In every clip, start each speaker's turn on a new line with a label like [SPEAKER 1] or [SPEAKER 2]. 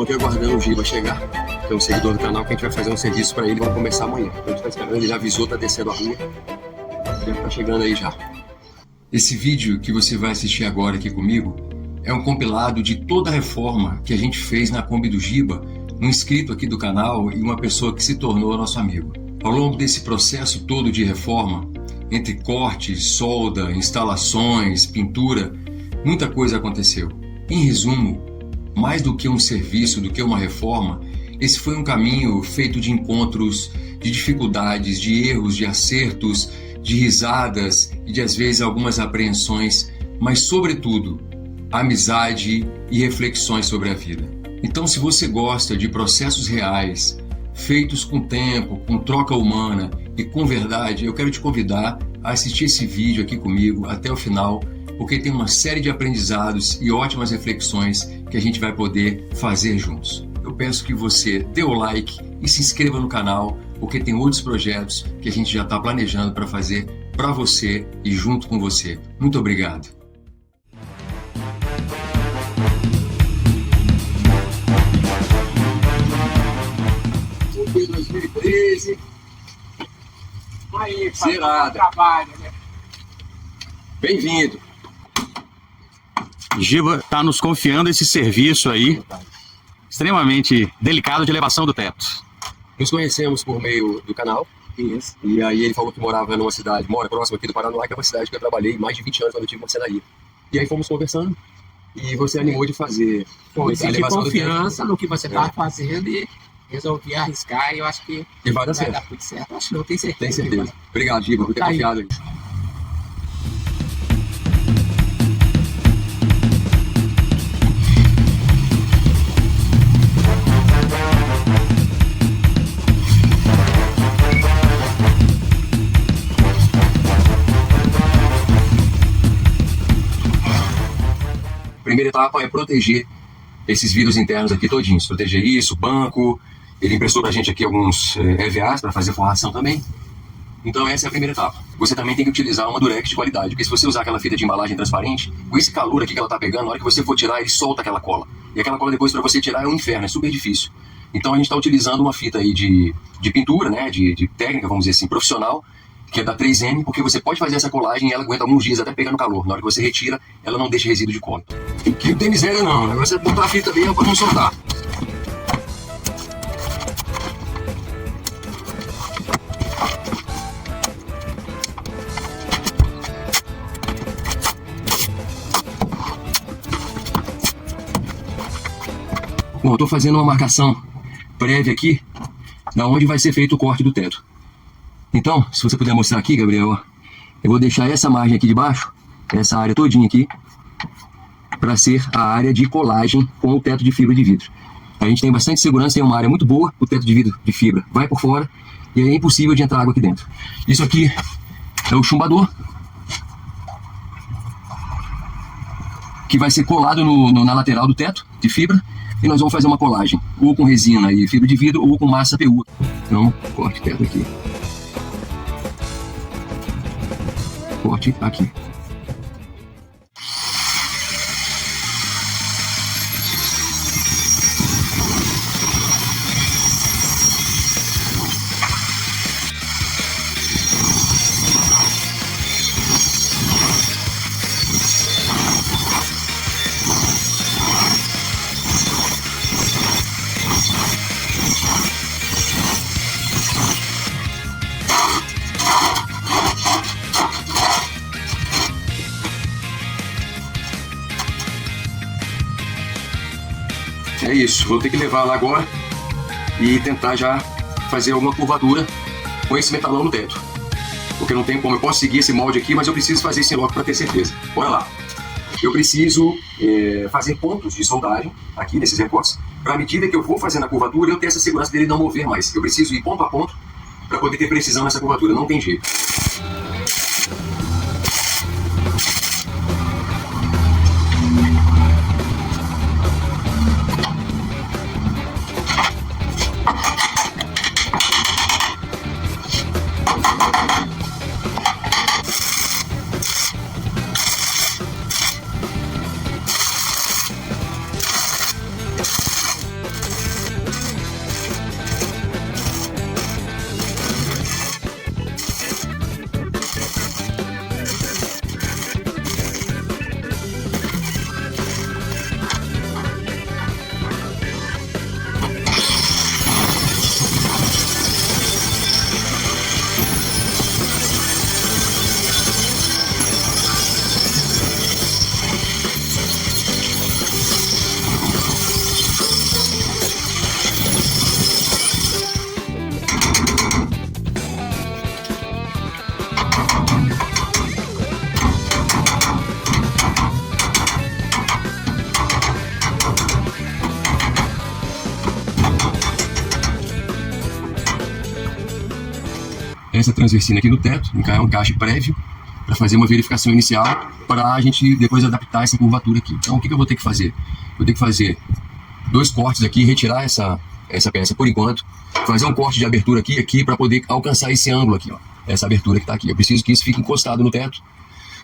[SPEAKER 1] aqui aguardando o Giba chegar, que é um seguidor do canal, que a gente vai fazer um serviço pra ele, vai começar amanhã. Então a gente tá esperando, ele já avisou, tá descendo a rua, já tá chegando aí já. Esse vídeo que você vai assistir agora aqui comigo é um compilado de toda a reforma que a gente fez na Kombi do Giba, um inscrito aqui do canal e uma pessoa que se tornou nosso amigo. Ao longo desse processo todo de reforma, entre corte, solda, instalações, pintura, muita coisa aconteceu. Em resumo, mais do que um serviço, do que uma reforma, esse foi um caminho feito de encontros, de dificuldades, de erros, de acertos, de risadas e de às vezes algumas apreensões, mas sobretudo, amizade e reflexões sobre a vida. Então, se você gosta de processos reais, feitos com tempo, com troca humana e com verdade, eu quero te convidar a assistir esse vídeo aqui comigo até o final, porque tem uma série de aprendizados e ótimas reflexões que a gente vai poder fazer juntos. Eu peço que você dê o like e se inscreva no canal, porque tem outros projetos que a gente já está planejando para fazer para você e junto com você. Muito obrigado. Foi 2013.
[SPEAKER 2] Aí,
[SPEAKER 1] Zerado.
[SPEAKER 2] Trabalho, né?
[SPEAKER 1] Bem-vindo.
[SPEAKER 3] Giba está nos confiando esse serviço aí, extremamente delicado de elevação do teto.
[SPEAKER 1] Nos conhecemos por meio do canal.
[SPEAKER 2] Isso.
[SPEAKER 1] E aí ele falou que mora próximo aqui do Paranoá, que é uma cidade que eu trabalhei mais de 20 anos quando eu tive marcenaria. E aí fomos conversando e você animou de fazer
[SPEAKER 2] Foi
[SPEAKER 1] a
[SPEAKER 2] sentir
[SPEAKER 1] elevação do
[SPEAKER 2] confiança
[SPEAKER 1] teto.
[SPEAKER 2] no que você estava fazendo e resolvi arriscar, e eu acho que
[SPEAKER 1] E vai dar
[SPEAKER 2] vai
[SPEAKER 1] certo.
[SPEAKER 2] dar tudo certo. Acho que não, tenho certeza.
[SPEAKER 1] Tem certeza. Obrigado, Giba, por ter
[SPEAKER 2] Tá aí.
[SPEAKER 1] confiado aí. Primeira etapa é proteger esses vidros internos aqui todinhos. Proteger isso, banco. Ele emprestou pra gente aqui alguns EVAs para fazer forração também. Então essa é a primeira etapa. Você também tem que utilizar uma Durex de qualidade, porque se você usar aquela fita de embalagem transparente, com esse calor aqui que ela tá pegando, na hora que você for tirar, ele solta aquela cola. E aquela cola depois para você tirar é um inferno, é super difícil. Então a gente está utilizando uma fita aí de pintura, né, de técnica, vamos dizer assim, profissional, que é da 3M, porque você pode fazer essa colagem e ela aguenta alguns dias até pegando calor. Na hora que você retira, ela não deixa resíduo de cola. Aqui não tem miséria não, o negócio é botar a fita bem para não soltar. Bom, eu estou fazendo uma marcação prévia aqui, da onde vai ser feito o corte do teto. Então, se você puder mostrar aqui, Gabriel, ó, eu vou deixar essa margem aqui de baixo, essa área todinha aqui, para ser a área de colagem com o teto de fibra de vidro. A gente tem bastante segurança, tem uma área muito boa, o teto de vidro de fibra vai por fora, e aí é impossível de entrar água aqui dentro. Isso aqui é o chumbador, que vai ser colado na lateral do teto de fibra, e nós vamos fazer uma colagem, ou com resina e fibra de vidro, ou com massa PU. Então, corte teto aqui. Corte aqui. É isso, vou ter que levar lá agora e tentar já fazer alguma curvatura com esse metalão no teto. Porque não tem como, eu posso seguir esse molde aqui, mas eu preciso fazer esse logo para ter certeza. Bora lá. Eu preciso fazer pontos de soldagem aqui nesses recortes, para à medida que eu vou fazendo a curvatura, eu ter essa segurança dele não mover mais. Eu preciso ir ponto a ponto para poder ter precisão nessa curvatura, não tem jeito. essa transversina aqui no teto, um encaixe prévio, para fazer uma verificação inicial, para a gente depois adaptar essa curvatura aqui. Então o que eu vou ter que fazer? Vou ter que fazer 2 cortes aqui, retirar essa peça por enquanto, fazer um corte de abertura aqui e aqui para poder alcançar esse ângulo aqui, ó, essa abertura que está aqui. Eu preciso que isso fique encostado no teto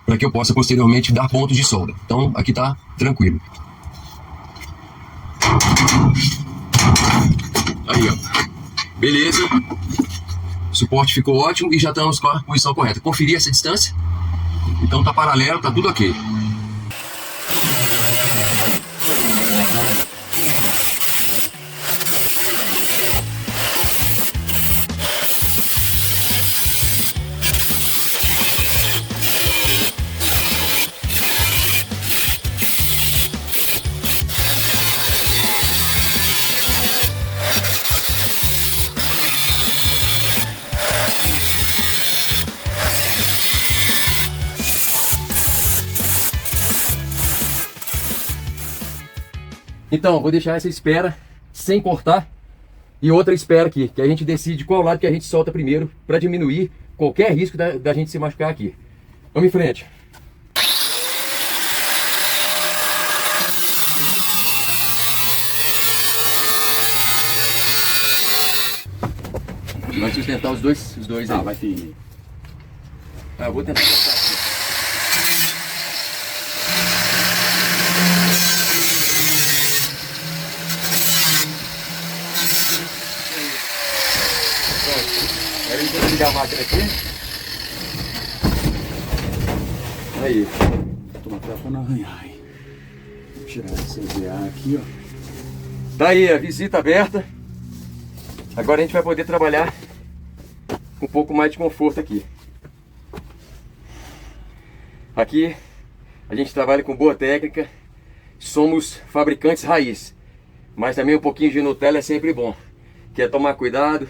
[SPEAKER 1] para que eu possa posteriormente dar pontos de solda. Então aqui está tranquilo. Aí, ó. Beleza. O suporte ficou ótimo e já estamos com a posição correta. Conferir essa distância. Então tá paralelo, tá tudo ok. Então, vou deixar essa espera sem cortar e outra espera aqui, que a gente decide qual lado que a gente solta primeiro para diminuir qualquer risco da gente se machucar aqui. Vamos em frente. Vai sustentar os dois aí.
[SPEAKER 3] Vai firme.
[SPEAKER 1] Eu vou tentar cortar aqui. Agora eu vou ligar a máquina aqui. Aí.
[SPEAKER 3] Toma cuidado pra não arranhar, hein? Vou tirar esse EVA aqui, ó.
[SPEAKER 1] Tá aí a visita aberta. Agora a gente vai poder trabalhar com um pouco mais de conforto aqui. Aqui a gente trabalha com boa técnica. Somos fabricantes raiz. Mas também um pouquinho de Nutella é sempre bom. Que é tomar cuidado,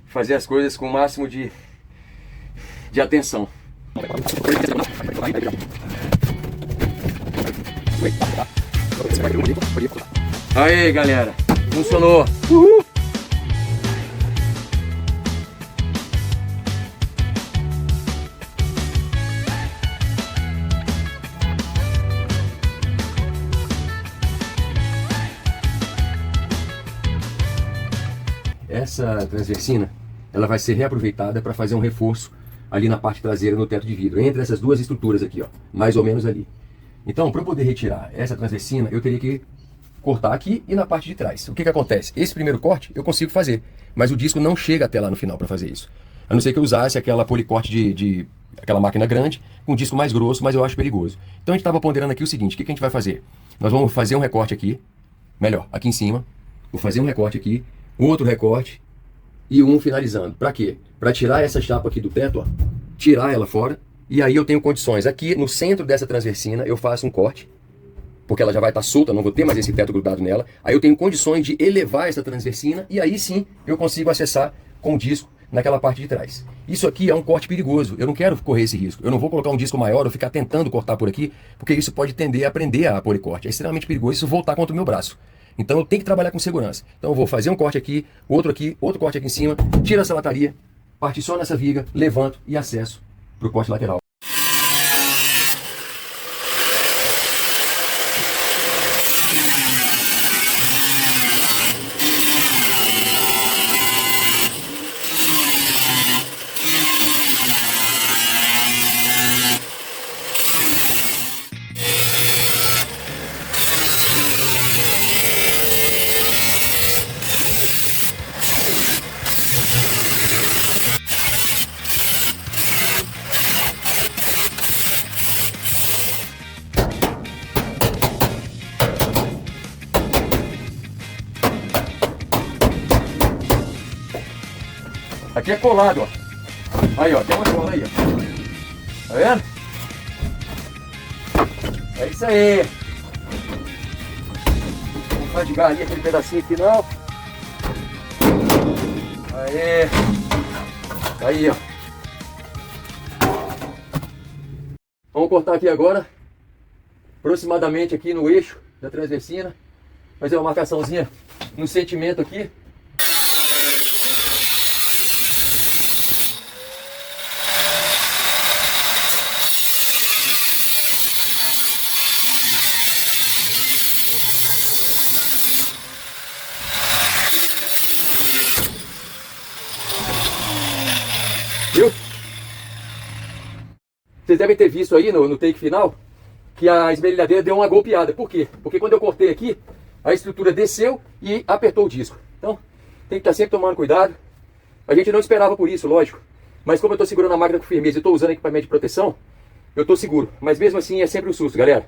[SPEAKER 1] fazer as coisas com o máximo de atenção. Aí, galera, funcionou. Uhul. Essa transversina, ela vai ser reaproveitada para fazer um reforço ali na parte traseira no teto de vidro, entre essas duas estruturas aqui, ó, mais ou menos ali. Então, para eu poder retirar essa transversina, eu teria que cortar aqui e na parte de trás. O que acontece? Esse primeiro corte eu consigo fazer, mas o disco não chega até lá no final para fazer isso. A não ser que eu usasse aquela policorte aquela máquina grande, com um disco mais grosso, mas eu acho perigoso. Então a gente estava ponderando aqui o seguinte, o que a gente vai fazer? Nós vamos fazer um recorte aqui, melhor, aqui em cima, vou fazer um recorte aqui, outro recorte e um finalizando. Para quê? Para tirar essa chapa aqui do teto, ó, tirar ela fora, e aí eu tenho condições. Aqui no centro dessa transversina eu faço um corte, porque ela já vai estar solta, não vou ter mais esse teto grudado nela. Aí eu tenho condições de elevar essa transversina e aí sim eu consigo acessar com o disco naquela parte de trás. Isso aqui é um corte perigoso, eu não quero correr esse risco. Eu não vou colocar um disco maior ou ficar tentando cortar por aqui, porque isso pode tender a prender a policorte. É extremamente perigoso isso voltar contra o meu braço. Então eu tenho que trabalhar com segurança. Então eu vou fazer um corte aqui, outro corte aqui em cima, tiro essa lataria, particiono essa viga, levanto e acesso para o corte lateral. Aqui é colado, ó. Aí, ó, tem uma cola aí, ó. Tá vendo? É isso aí. Vamos fadigar ali aquele pedacinho final. Aí. Aí, ó. Vamos cortar aqui agora. Aproximadamente aqui no eixo da transversina. Fazer uma marcaçãozinha no sentimento aqui. Vocês devem ter visto aí no take final que a esmerilhadeira deu uma golpeada. Por quê? Porque quando eu cortei aqui, a estrutura desceu e apertou o disco. Então, tem que estar sempre tomando cuidado. A gente não esperava por isso, lógico. Mas como eu estou segurando a máquina com firmeza e estou usando equipamento de proteção, eu estou seguro. Mas mesmo assim é sempre um susto, galera.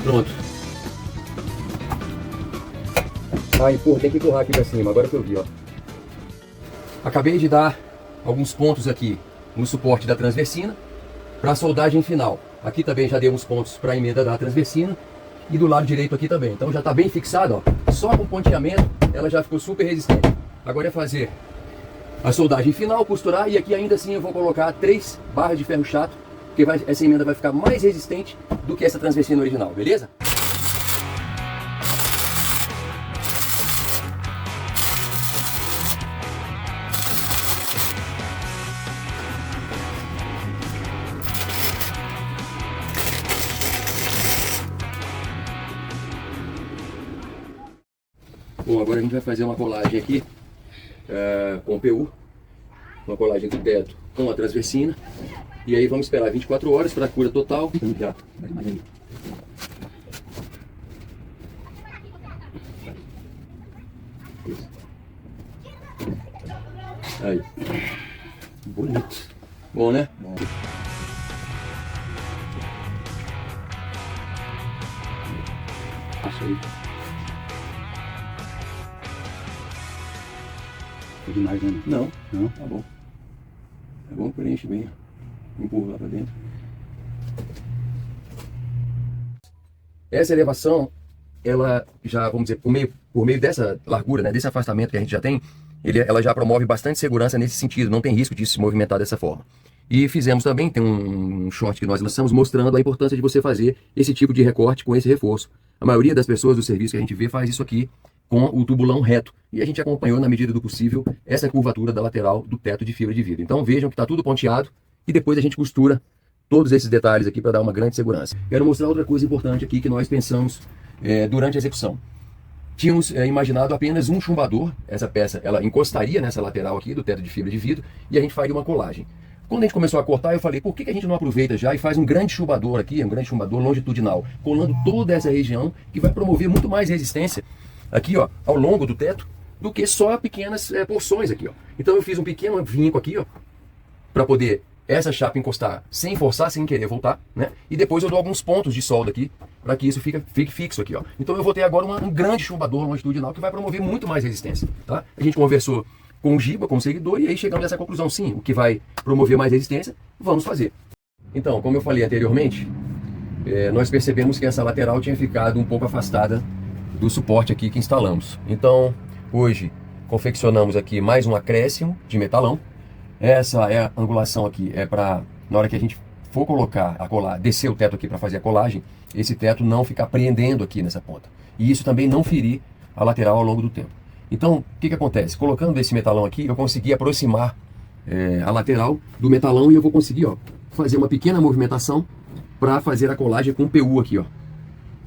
[SPEAKER 1] Pronto. Tem que empurrar aqui pra cima, agora que eu vi, ó. Acabei de dar alguns pontos aqui no suporte da transversina para a soldagem final. Aqui também já dei uns pontos para a emenda da transversina e do lado direito aqui também. Então já está bem fixado, ó. Só com ponteamento ela já ficou super resistente. Agora é fazer a soldagem final, costurar, e aqui ainda assim eu vou colocar 3 barras de ferro chato, porque essa emenda vai ficar mais resistente do que essa transversina original, beleza? Bom, agora a gente vai fazer uma colagem aqui com o PU, uma colagem do teto com a transversina, e aí vamos esperar 24 horas para a cura total. Já. Aí. Bonito. Bom, né? Bom. Isso aí.
[SPEAKER 3] Demais, né?
[SPEAKER 1] Não, tá bom. Tá bom, preenche bem. Empurra lá pra dentro. Essa elevação, ela já, vamos dizer, por meio dessa largura, né, desse afastamento que a gente já tem, ela já promove bastante segurança nesse sentido, não tem risco de se movimentar dessa forma. E fizemos também, tem um short que nós lançamos mostrando a importância de você fazer esse tipo de recorte com esse reforço. A maioria das pessoas do serviço que a gente vê faz isso aqui com o tubulão reto. E a gente acompanhou, na medida do possível, essa curvatura da lateral do teto de fibra de vidro. Então vejam que está tudo ponteado e depois a gente costura todos esses detalhes aqui para dar uma grande segurança. Quero mostrar outra coisa importante aqui que nós pensamos durante a execução. Tínhamos imaginado apenas um chumbador. Essa peça ela encostaria nessa lateral aqui do teto de fibra de vidro e a gente faria uma colagem. Quando a gente começou a cortar, eu falei, por que a gente não aproveita já e faz um grande chumbador aqui, um grande chumbador longitudinal, colando toda essa região, que vai promover muito mais resistência aqui, ó, ao longo do teto, do que só pequenas porções aqui, ó. Então eu fiz um pequeno vinco aqui, ó, para poder essa chapa encostar sem forçar, sem querer voltar, né? E depois eu dou alguns pontos de solda aqui, para que isso fique fixo aqui, ó. Então eu vou ter agora um grande chumbador longitudinal que vai promover muito mais resistência, tá? A gente conversou com o Giba, com o seguidor, e aí chegamos a essa conclusão, sim, o que vai promover mais resistência, vamos fazer. Então, como eu falei anteriormente, nós percebemos que essa lateral tinha ficado um pouco afastada do suporte aqui que instalamos. Então, hoje, confeccionamos aqui mais um acréscimo de metalão. Essa é a angulação aqui, é para, na hora que a gente for colocar a colar, descer o teto aqui para fazer a colagem, esse teto não ficar prendendo aqui nessa ponta. E isso também não ferir a lateral ao longo do tempo. Então, o que acontece? Colocando esse metalão aqui, eu consegui aproximar a lateral do metalão e eu vou conseguir, ó, fazer uma pequena movimentação para fazer a colagem com o PU aqui, ó.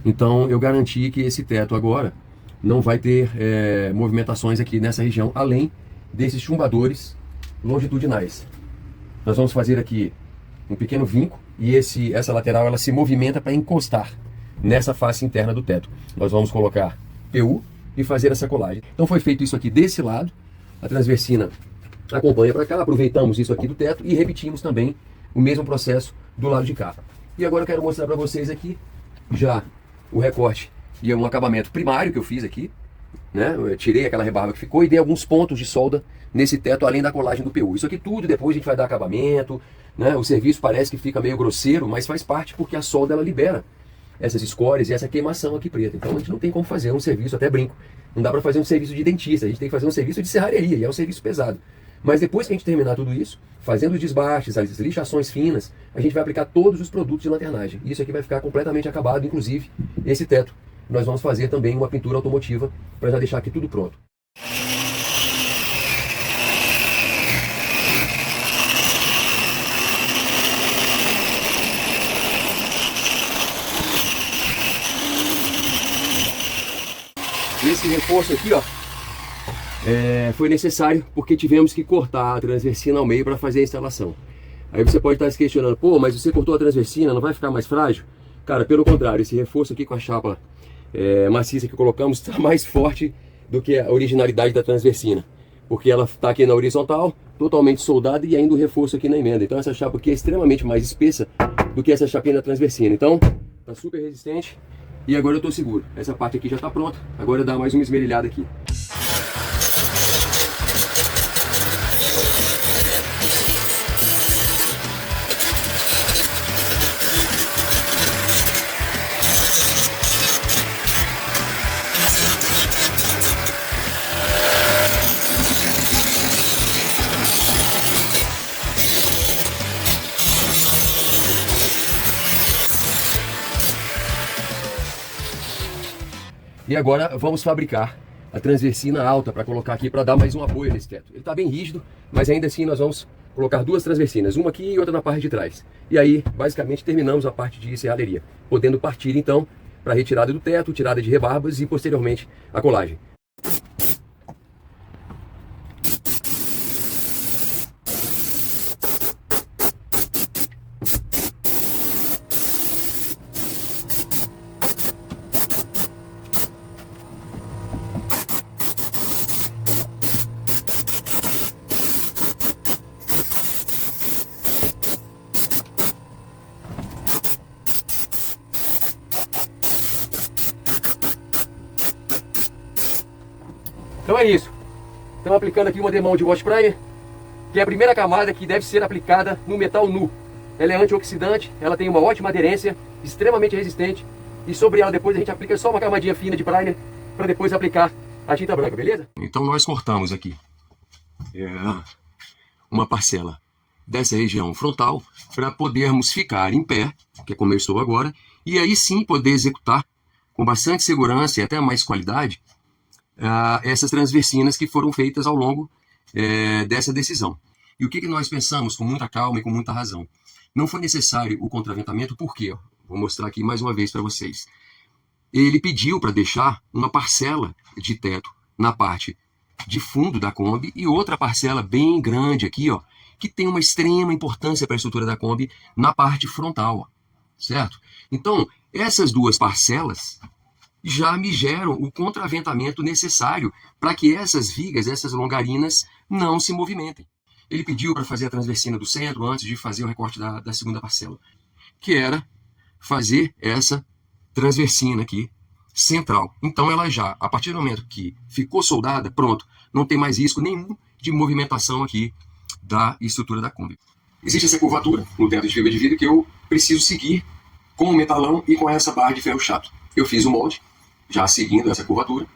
[SPEAKER 1] Então, eu garanti que esse teto agora não vai ter movimentações aqui nessa região, além desses chumbadores longitudinais. Nós vamos fazer aqui um pequeno vinco e essa lateral ela se movimenta para encostar nessa face interna do teto. Nós vamos colocar PU e fazer essa colagem. Então foi feito isso aqui desse lado, a transversina acompanha para cá, aproveitamos isso aqui do teto e repetimos também o mesmo processo do lado de cá. E agora eu quero mostrar para vocês aqui já o recorte e um acabamento primário que eu fiz aqui, né? Eu tirei aquela rebarba que ficou e dei alguns pontos de solda nesse teto além da colagem do PU. Isso aqui tudo depois a gente vai dar acabamento, né? O serviço parece que fica meio grosseiro, mas faz parte porque a solda ela libera essas escórias e essa queimação aqui preta. Então a gente não tem como fazer um serviço, até brinco, não dá para fazer um serviço de dentista, a gente tem que fazer um serviço de serralheria e é um serviço pesado. Mas depois que a gente terminar tudo isso, fazendo os desbastes, as lixações finas, a gente vai aplicar todos os produtos de lanternagem. Isso aqui vai ficar completamente acabado, inclusive esse teto. Nós vamos fazer também uma pintura automotiva para já deixar aqui tudo pronto. Esse reforço aqui, ó, foi necessário porque tivemos que cortar a transversina ao meio para fazer a instalação. Aí você pode estar se questionando, pô, mas você cortou a transversina, não vai ficar mais frágil? Cara, pelo contrário, esse reforço aqui com a chapa maciça que colocamos está mais forte do que a originalidade da transversina, porque ela está aqui na horizontal, totalmente soldada e ainda o reforço aqui na emenda. Então essa chapa aqui é extremamente mais espessa do que essa chapinha da transversina. Então, tá super resistente. E agora eu estou seguro. Essa parte aqui já está pronta. Agora dá mais uma esmerilhada aqui. E agora vamos fabricar a transversina alta para colocar aqui para dar mais um apoio nesse teto. Ele está bem rígido, mas ainda assim nós vamos colocar duas transversinas, uma aqui e outra na parte de trás. E aí, basicamente, terminamos a parte de serralheria, podendo partir então para a retirada do teto, tirada de rebarbas e posteriormente a colagem. Então é isso. Estamos aplicando aqui uma demão de wash primer, que é a primeira camada que deve ser aplicada no metal nu. Ela é antioxidante, ela tem uma ótima aderência, extremamente resistente, e sobre ela depois a gente aplica só uma camadinha fina de primer para depois aplicar a tinta branca, beleza? Então nós cortamos aqui uma parcela dessa região frontal para podermos ficar em pé, que é como eu estou agora, e aí sim poder executar com bastante segurança e até mais qualidade essas transversinas que foram feitas ao longo dessa decisão. E o que nós pensamos com muita calma e com muita razão? Não foi necessário o contraventamento, por quê? Vou mostrar aqui mais uma vez para vocês. Ele pediu para deixar uma parcela de teto na parte de fundo da Kombi e outra parcela bem grande aqui, ó, que tem uma extrema importância para a estrutura da Kombi na parte frontal, ó, certo? Então, essas duas parcelas já me geram o contraventamento necessário para que essas vigas, essas longarinas, não se movimentem. Ele pediu para fazer a transversina do centro antes de fazer o recorte da segunda parcela, que era fazer essa transversina aqui central. Então ela já, a partir do momento que ficou soldada, pronto, não tem mais risco nenhum de movimentação aqui da estrutura da Kombi. Existe essa curvatura no teto de fibra de vidro que eu preciso seguir com o metalão e com essa barra de ferro chato. Eu fiz o molde, já seguindo essa curvatura,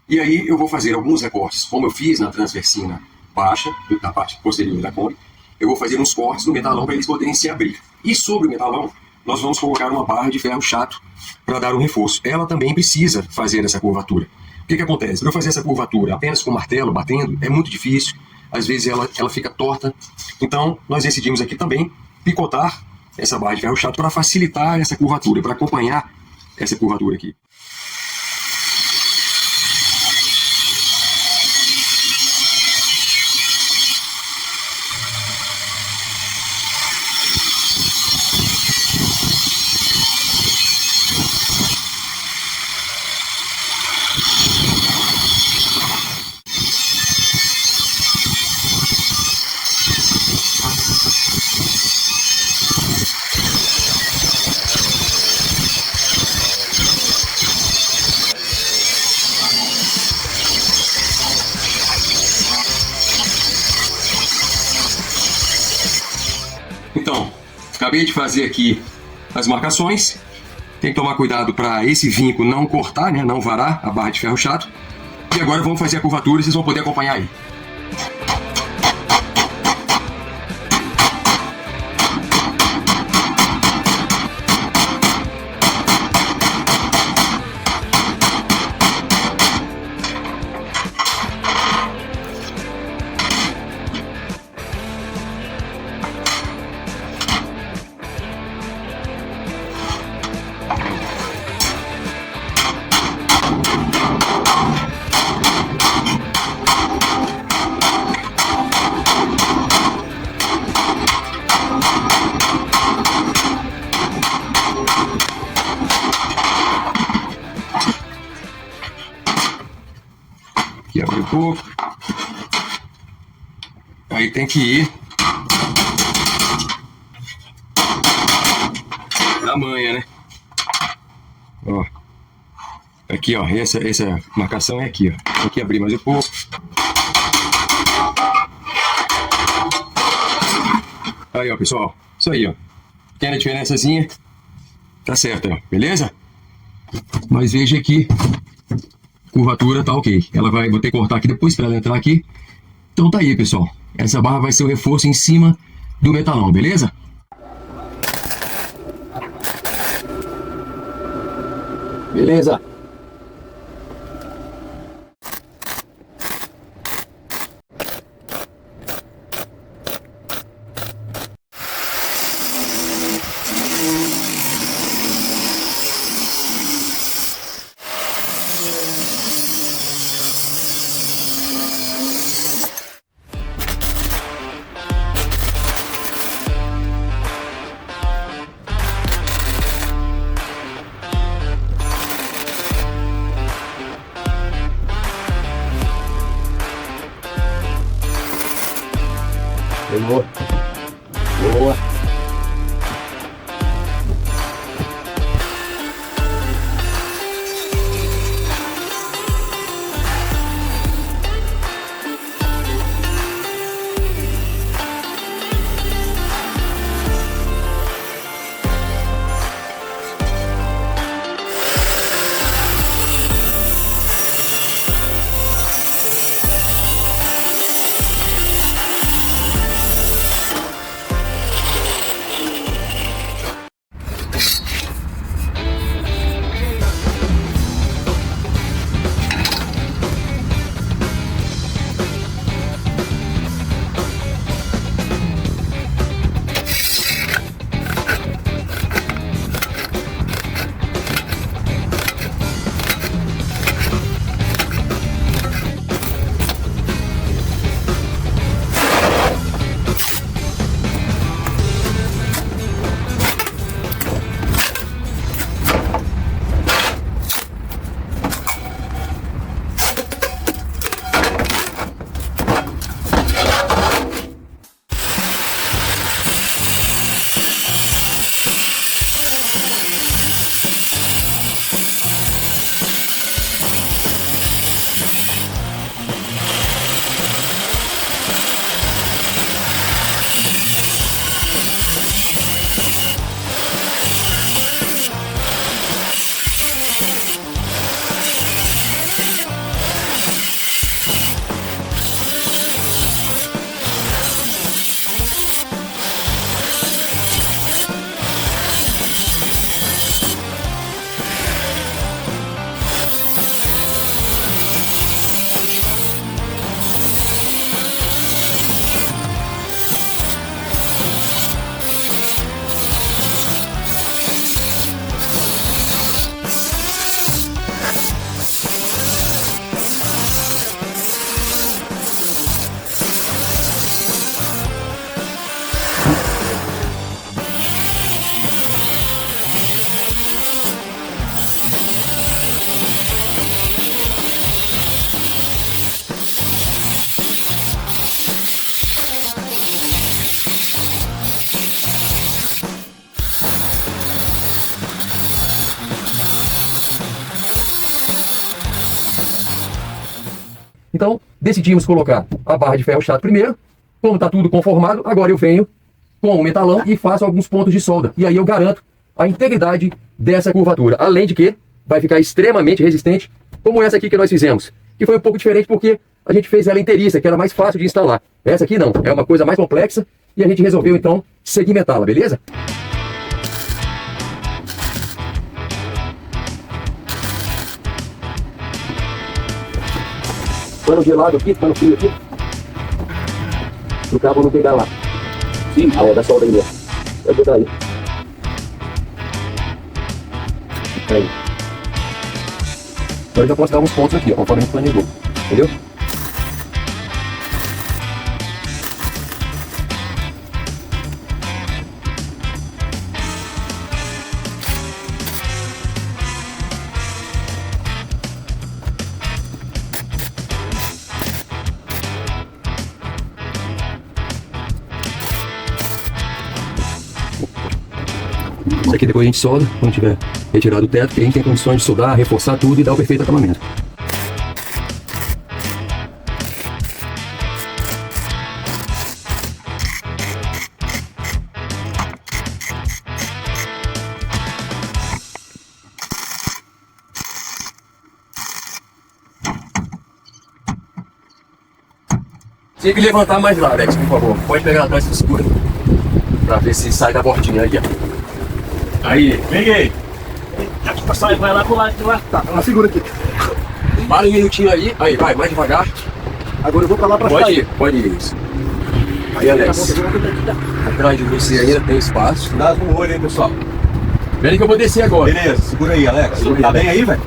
[SPEAKER 1] e aí eu vou fazer alguns recortes, como eu fiz na transversina baixa, da parte posterior da Kombi, eu vou fazer uns cortes no metalão para eles poderem se abrir. E sobre o metalão, nós vamos colocar uma barra de ferro chato para dar um reforço. Ela também precisa fazer essa curvatura. O que acontece? Para eu fazer essa curvatura apenas com o martelo, batendo, é muito difícil, às vezes ela fica torta. Então, nós decidimos aqui também picotar essa barra de ferro chato para facilitar essa curvatura, para acompanhar essa curvatura aqui. Então, acabei de fazer aqui as marcações. Tem que tomar cuidado para esse vinco não cortar, né? Não varar a barra de ferro chato. E agora vamos fazer a curvatura e vocês vão poder acompanhar aí. Aqui abre um pouco. Aí tem que ir na manha, né? Ó. Aqui, ó. Essa marcação é aqui, ó. Tem que abrir mais um pouco. Aí, ó, pessoal. Isso aí, ó. Pequena diferençazinha. Tá certo, ó. Beleza? Mas veja aqui. Curvatura tá ok. Vou ter que cortar aqui depois para ela entrar aqui. Então tá aí, pessoal. Essa barra vai ser o reforço em cima do metalão, beleza? Beleza. Boa. Boa. Então, decidimos colocar a barra de ferro chato primeiro. Como está tudo conformado, agora eu venho com o metalão e faço alguns pontos de solda. E aí eu garanto a integridade dessa curvatura. Além de que vai ficar extremamente resistente, como essa aqui que nós fizemos. Que foi um pouco diferente porque a gente fez ela inteiriça, que era mais fácil de instalar. Essa aqui não, é uma coisa mais complexa e a gente resolveu então segmentá-la, beleza? Pano gelado aqui, pano frio aqui. O cabo não pegar lá. Sim, da solda aí mesmo. Vai botar aí. Aí. Agora eu já posso dar uns pontos aqui, ó, conforme a gente planejou. Entendeu? Isso aqui depois a gente solda, quando tiver retirado o teto, que a gente tem condições de soldar, reforçar tudo e dar o perfeito acabamento. Tinha que levantar mais lá, Alex, por favor. Pode pegar atrás do segura. Pra ver se sai da bordinha aí, ó. Aí,
[SPEAKER 3] Peguei. Vai lá pro lado de lá.
[SPEAKER 2] Tá, segura aqui.
[SPEAKER 1] para um minutinho aí. Aí, vai, mais devagar.
[SPEAKER 2] Agora eu vou pra lá pra
[SPEAKER 1] Pode ir, pode ir. Isso. Aí, Alex. Atrás de você ainda tem espaço.
[SPEAKER 3] Cuidado com o olho aí, pessoal.
[SPEAKER 1] Espera aí que eu vou descer agora.
[SPEAKER 3] Beleza, segura aí, Alex. Tá bem aí, velho?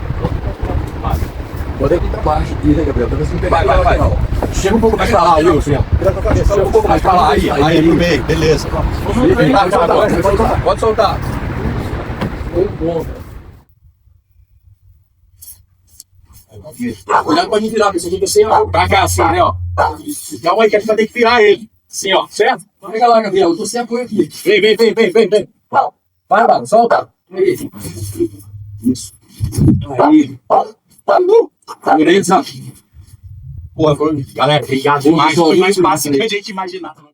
[SPEAKER 1] Pode ir pra baixo. Isso aí, Gabriel. Tá conseguindo pegar.
[SPEAKER 3] Vai.
[SPEAKER 1] Chega um pouco mais pra lá, Wilson. Chega um pouco mais pra lá.
[SPEAKER 3] Aí, pro meio, beleza.
[SPEAKER 1] Pode soltar. Bom. Cuidado pra me virar, porque se a gente assim, ó.
[SPEAKER 3] Pra cá, assim, né, ó. Calma aí que a gente vai ter que virar ele. Assim, ó, certo?
[SPEAKER 1] Pega lá, Gabriel. Eu tô sem apoio aqui.
[SPEAKER 3] Vem.
[SPEAKER 1] Vai, solta. Isso. Aí.
[SPEAKER 3] Beleza. Pô, galera, obrigado demais. Foi mais fácil do que a gente imaginava.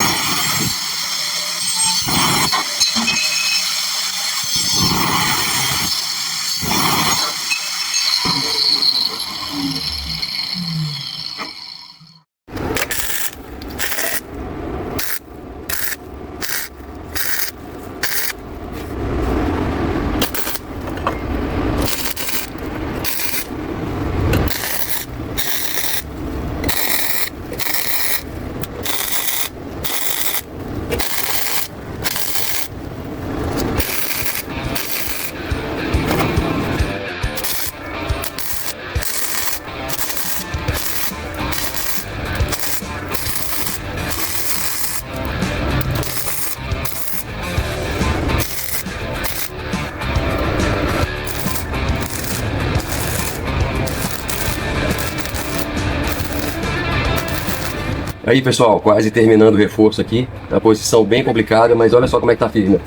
[SPEAKER 1] Aí, pessoal, quase terminando o reforço aqui. A posição bem complicada, mas olha só como é que tá firme.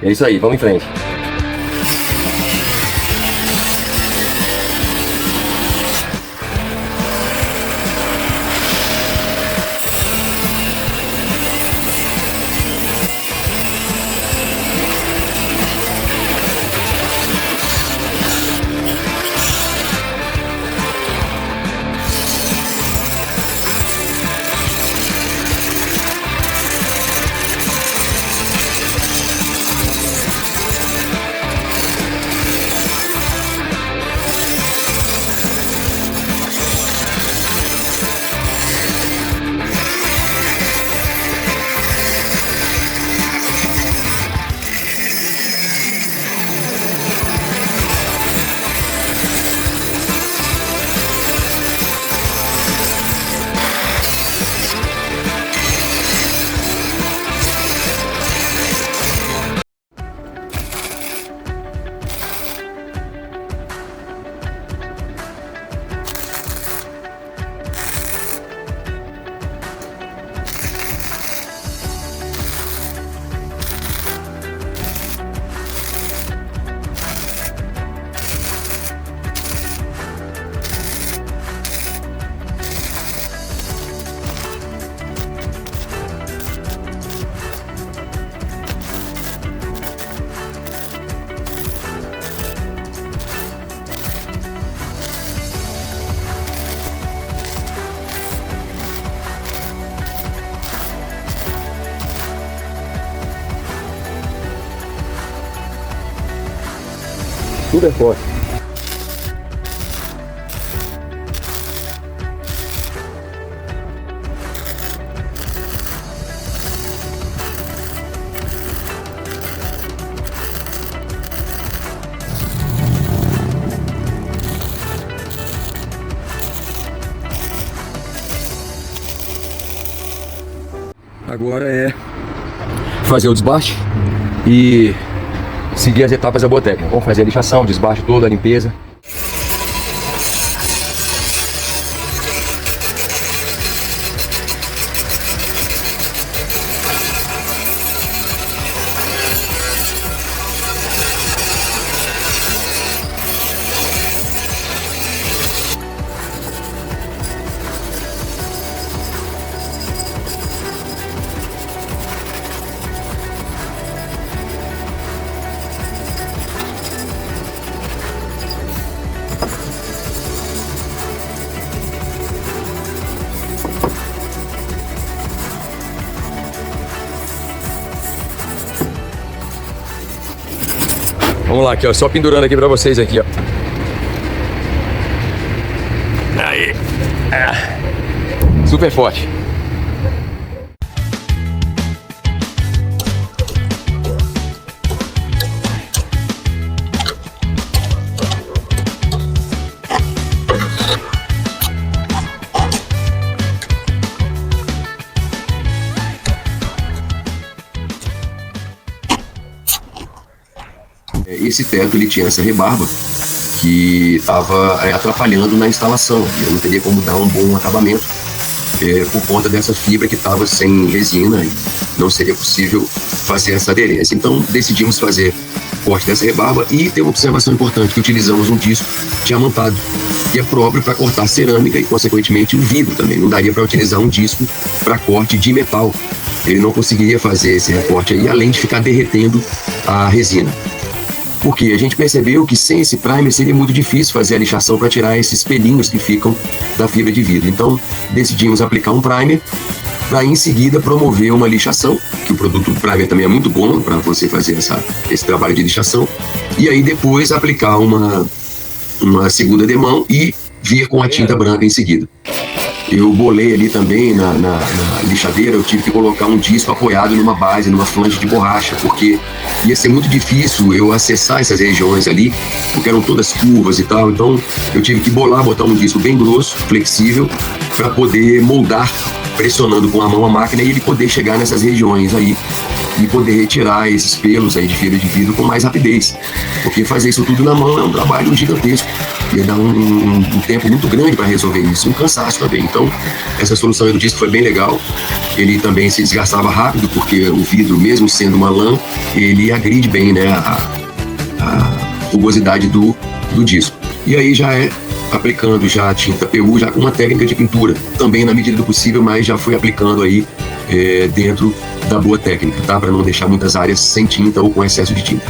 [SPEAKER 1] É isso aí, vamos em frente. super forte. Agora é fazer o desbaste e seguir as etapas da boa técnica. Vamos fazer a lixação, o desbaste todo, a limpeza. Vamos lá, aqui, ó, só pendurando aqui pra vocês aqui, ó. Aí. Super forte. Esse teto ele tinha essa rebarba que estava atrapalhando na instalação. Eu não teria como dar um bom acabamento por conta dessa fibra que estava sem resina e não seria possível fazer essa aderência. Então decidimos fazer corte dessa rebarba e tem uma observação importante, que utilizamos um disco diamantado, que é próprio para cortar cerâmica e consequentemente o vidro também. Não daria para utilizar um disco para corte de metal. Ele não conseguiria fazer esse recorte aí, além de ficar derretendo a resina. Porque a gente percebeu que sem esse primer seria muito difícil fazer a lixação para tirar esses pelinhos que ficam da fibra de vidro. Então decidimos aplicar um primer para em seguida promover uma lixação, que o produto primer também é muito bom para você fazer esse trabalho de lixação, e aí depois aplicar uma segunda demão e vir com a tinta branca em seguida. Eu bolei ali também na lixadeira, eu tive que colocar um disco apoiado numa base, numa flange de borracha, porque ia ser muito difícil eu acessar essas regiões ali, porque eram todas curvas e tal. Então eu tive que botar um disco bem grosso, flexível, para poder moldar, pressionando com a mão a máquina e ele poder chegar nessas regiões aí e poder retirar esses pelos aí de fibra de vidro com mais rapidez. Porque fazer isso tudo na mão é um trabalho gigantesco. Ia dar um tempo muito grande para resolver isso, um cansaço também. Então, essa solução aí do disco foi bem legal. Ele também se desgastava rápido, porque o vidro, mesmo sendo uma lã, ele agride bem, né, a rugosidade do disco. E aí já é aplicando já a tinta PU, já com uma técnica de pintura, também na medida do possível, mas já fui aplicando aí dentro da boa técnica, tá? Para não deixar muitas áreas sem tinta ou com excesso de tinta.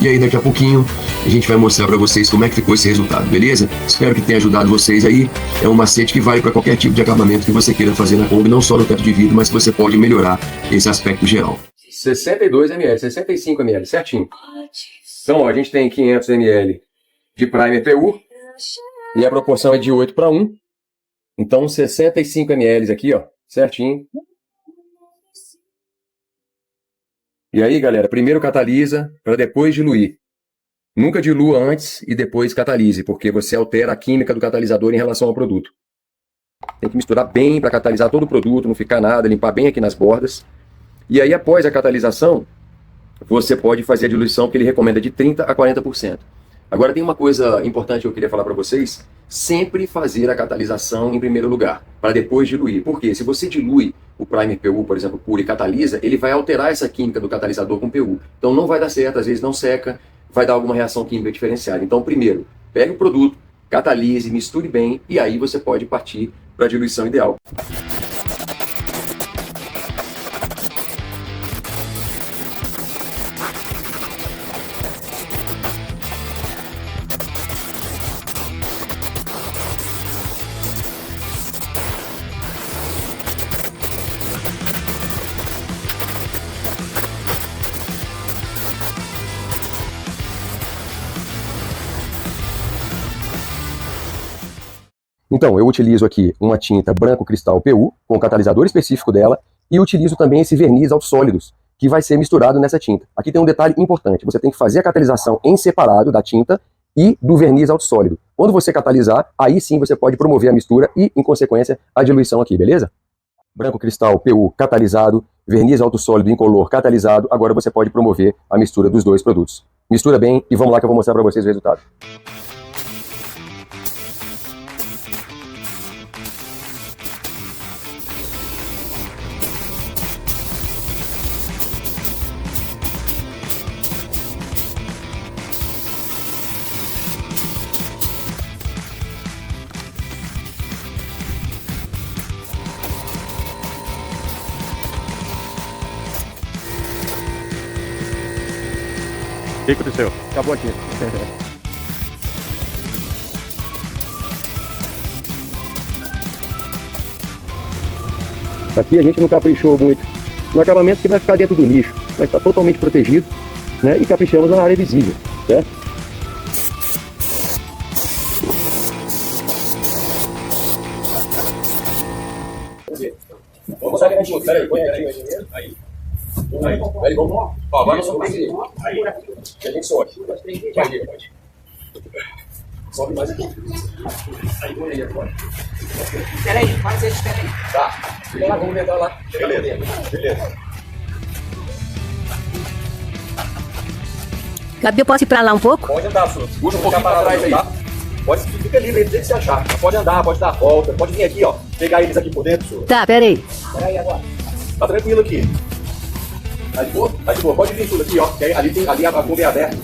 [SPEAKER 1] E aí daqui a pouquinho a gente vai mostrar para vocês como é que ficou esse resultado, beleza? Espero que tenha ajudado vocês aí. É um macete que vale para qualquer tipo de acabamento que você queira fazer na Kombi, não só no teto de vidro, mas que você pode melhorar esse aspecto geral. 62 ml, 65 ml, certinho. Então, ó, a gente tem 500 ml de primer PU e a proporção é de 8:1. Então, 65 ml aqui, ó, certinho. E aí, galera, primeiro catalisa para depois diluir. Nunca dilua antes e depois catalise, porque você altera a química do catalisador em relação ao produto. Tem que misturar bem para catalisar todo o produto, não ficar nada, limpar bem aqui nas bordas. E aí, após a catalisação, você pode fazer a diluição que ele recomenda de 30% a 40%. Agora tem uma coisa importante que eu queria falar para vocês. Sempre fazer a catalisação em primeiro lugar, para depois diluir. Por quê? Se você dilui o primer PU, por exemplo, puro e catalisa, ele vai alterar essa química do catalisador com PU. Então não vai dar certo, às vezes não seca, vai dar alguma reação química diferenciada. Então primeiro, pegue o produto, catalise, misture bem e aí você pode partir para a diluição ideal. Então, eu utilizo aqui uma tinta branco cristal PU, com o catalisador específico dela, e utilizo também esse verniz autossólidos, que vai ser misturado nessa tinta. Aqui tem um detalhe importante, você tem que fazer a catalisação em separado da tinta e do verniz autossólido. Quando você catalisar, aí sim você pode promover a mistura e, em consequência, a diluição aqui, beleza? Branco cristal PU catalisado, verniz autossólido incolor catalisado, agora você pode promover a mistura dos dois produtos. Mistura bem e vamos lá que eu vou mostrar para vocês o resultado.
[SPEAKER 3] O que aconteceu?
[SPEAKER 1] Acabou aqui. Aqui a gente não caprichou muito no acabamento, que vai ficar dentro do nicho, vai estar totalmente protegido, né? E caprichamos na área visível, certo? Vamos mostrar que a gente... Peraí, põe aqui. Aí. Aí, vamos lá. Ó, agora nós vamos fazer. Aí. Que a gente sobe. Pode. Sobe mais aqui. Aí, põe aí agora.
[SPEAKER 2] Peraí, faz isso, peraí.
[SPEAKER 1] Tá. Chega lá, vamos entrar lá. Beleza.
[SPEAKER 4] Gabi, eu posso ir pra lá um pouco?
[SPEAKER 1] Pode andar, Su. Puxa um pouquinho para trás aí. Tá? Pode, fica livre, do jeito que você achar. Pode andar, pode dar a volta. Pode vir aqui, ó. Pegar eles aqui por dentro, Su.
[SPEAKER 4] Tá, peraí.
[SPEAKER 2] Peraí agora.
[SPEAKER 1] Tá tranquilo aqui. Tá de boa? Tá de boa. Pode vir tudo aqui, ó. Que ali a curva é aberta.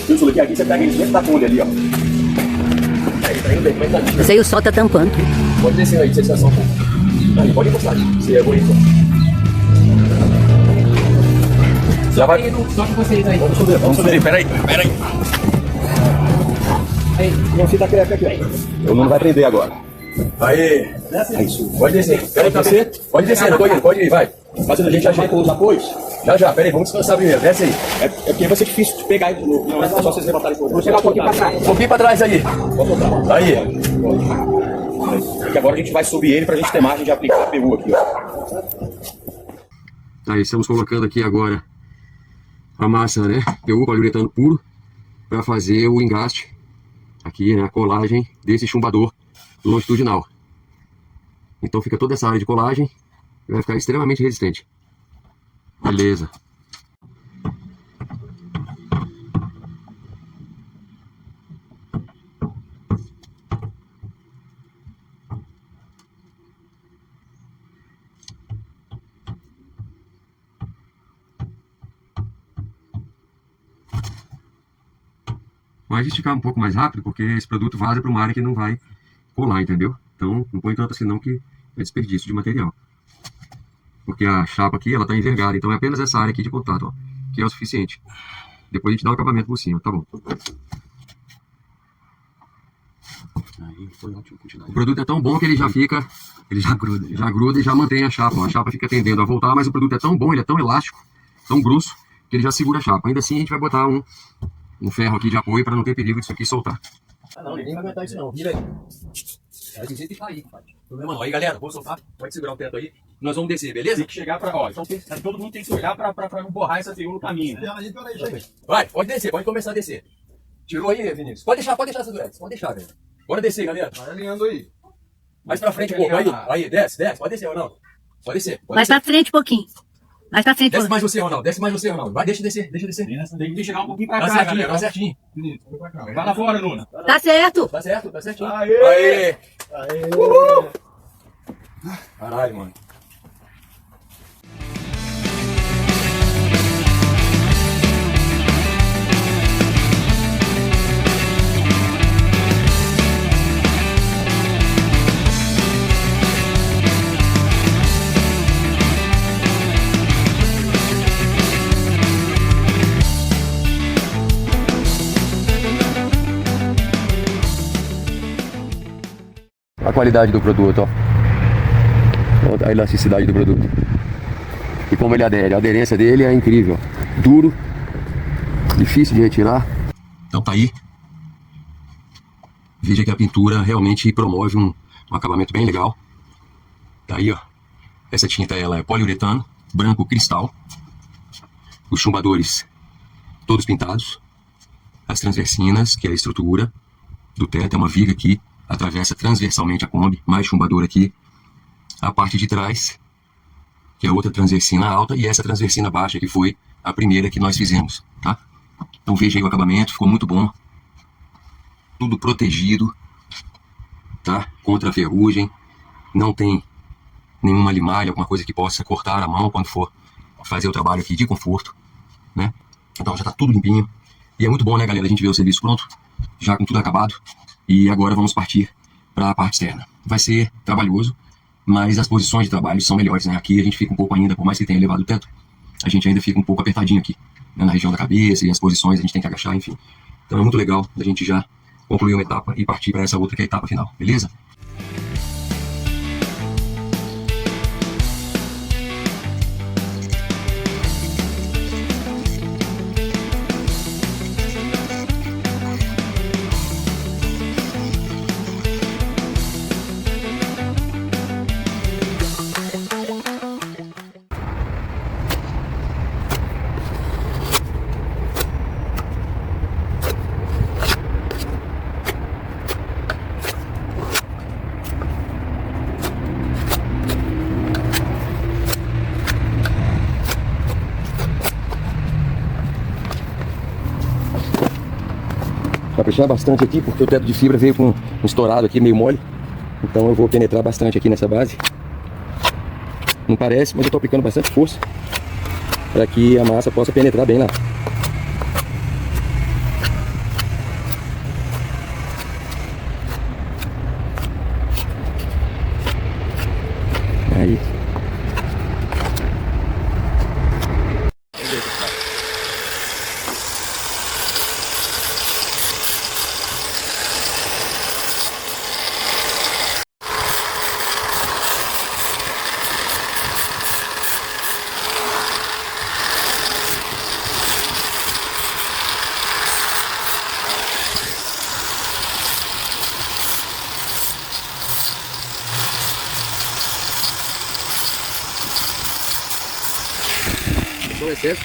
[SPEAKER 1] Isso aqui você pega eles dentro da folha ali, ó. Tá indo.
[SPEAKER 4] Isso aí o sol tá tampando.
[SPEAKER 1] Pode descer aí, sensação. Aí, pode encostar. Você é bonito. Já vai.
[SPEAKER 2] Só que vocês aí.
[SPEAKER 1] Vamos subir. Peraí.
[SPEAKER 2] Aí.
[SPEAKER 1] Não fita crepe aqui, ó. O Nuno vai prender agora. Aí. Pode descer. Pode descer, não tô indo. Pode ir, vai. Fazendo a gente ajeita os apoios. Já. Peraí, vamos descansar primeiro. Desce aí. É porque vai ser difícil de pegar ele de novo. Não é só vocês levantarem por. Vou chegar um pouquinho pra trás. Um pouquinho pra trás aí. Aí. Porque agora a gente vai subir ele pra gente ter margem de aplicar a PU aqui, ó. Aí, estamos colocando aqui agora a massa, né? PU, poliuretano puro, para fazer o engaste aqui, né? A colagem desse chumbador longitudinal. Então fica toda essa área de colagem e vai ficar extremamente resistente. Beleza. Pode esticar um pouco mais rápido, porque esse produto vaza para uma área que não vai colar, entendeu? Então não põe tanto assim não, que é desperdício de material. Porque a chapa aqui, ela está envergada, então é apenas essa área aqui de contato, ó, que é o suficiente. Depois a gente dá o acabamento por cima, tá bom. Aí, foi ótimo, o produto é tão bom que ele já fica, ele já gruda e já mantém a chapa. Ó. A chapa fica tendendo a voltar, mas o produto é tão bom, ele é tão elástico, tão grosso, que ele já segura a chapa. Ainda assim a gente vai botar um ferro aqui de apoio para não ter perigo disso aqui soltar. Ah não, ninguém vai aguentar isso não, vira aí. Vai dizer que tá aí, compadre. Problema não. Aí galera, vou soltar, pode segurar o teto aí. Nós vamos descer, beleza?
[SPEAKER 3] Tem que chegar pra... Ó, então todo mundo tem que se olhar pra não borrar essa figura no caminho, né?
[SPEAKER 1] Vai, pode descer, pode começar a descer. Tirou aí, Vinícius? Pode deixar essa dureza, pode deixar, velho. Bora descer, galera.
[SPEAKER 5] Vai alinhando aí.
[SPEAKER 1] Mais pra frente um pouco, aí, desce, pode descer, Ronaldo. Pode descer.
[SPEAKER 4] Mais pra frente um pouquinho. Mais pra frente.
[SPEAKER 1] Desce mais você, Ronaldo, Vai, deixa descer.
[SPEAKER 3] Tem que chegar um pouquinho pra
[SPEAKER 1] Tá
[SPEAKER 3] cá,
[SPEAKER 1] certinho,
[SPEAKER 3] galera.
[SPEAKER 1] tá certinho.
[SPEAKER 3] Vai lá fora, Nuna.
[SPEAKER 4] Tá certo.
[SPEAKER 1] Tá certinho.
[SPEAKER 5] Aê!
[SPEAKER 1] Uhul! Caralho, mano. A qualidade do produto, ó. A elasticidade do produto. e como ele adere. A aderência dele é incrível. Duro, difícil de retirar. Então tá aí. Veja que a pintura realmente promove um acabamento bem legal. Tá aí, ó. Essa tinta ela é poliuretano, branco cristal. Os chumbadores todos pintados. As transversinas, que é a estrutura do teto, é uma viga aqui, atravessa transversalmente a Kombi, mais chumbador aqui. A parte de trás, que é outra transversina alta, e essa transversina baixa, que foi a primeira que nós fizemos, tá? Então veja aí o acabamento, ficou muito bom. Tudo protegido, tá? Contra a ferrugem. Não tem nenhuma limalha, alguma coisa que possa cortar a mão quando for fazer o trabalho aqui de conforto, né? Então já tá tudo limpinho. E é muito bom, né, galera? A gente vê o serviço pronto, já com tudo acabado. E agora vamos partir para a parte externa. Vai ser trabalhoso, mas as posições de trabalho são melhores, né? Aqui a gente fica um pouco ainda, por mais que tenha elevado o teto, a gente ainda fica um pouco apertadinho aqui, né? Na região da cabeça, e as posições a gente tem que agachar, enfim. Então é muito legal a gente já concluir uma etapa e partir para essa outra que é a etapa final, beleza? Vai puxar bastante aqui, porque o teto de fibra veio com um estourado aqui, meio mole. Então eu vou penetrar bastante aqui nessa base. Não parece, mas eu tô aplicando bastante força para que a massa possa penetrar bem lá. Aí. O excesso.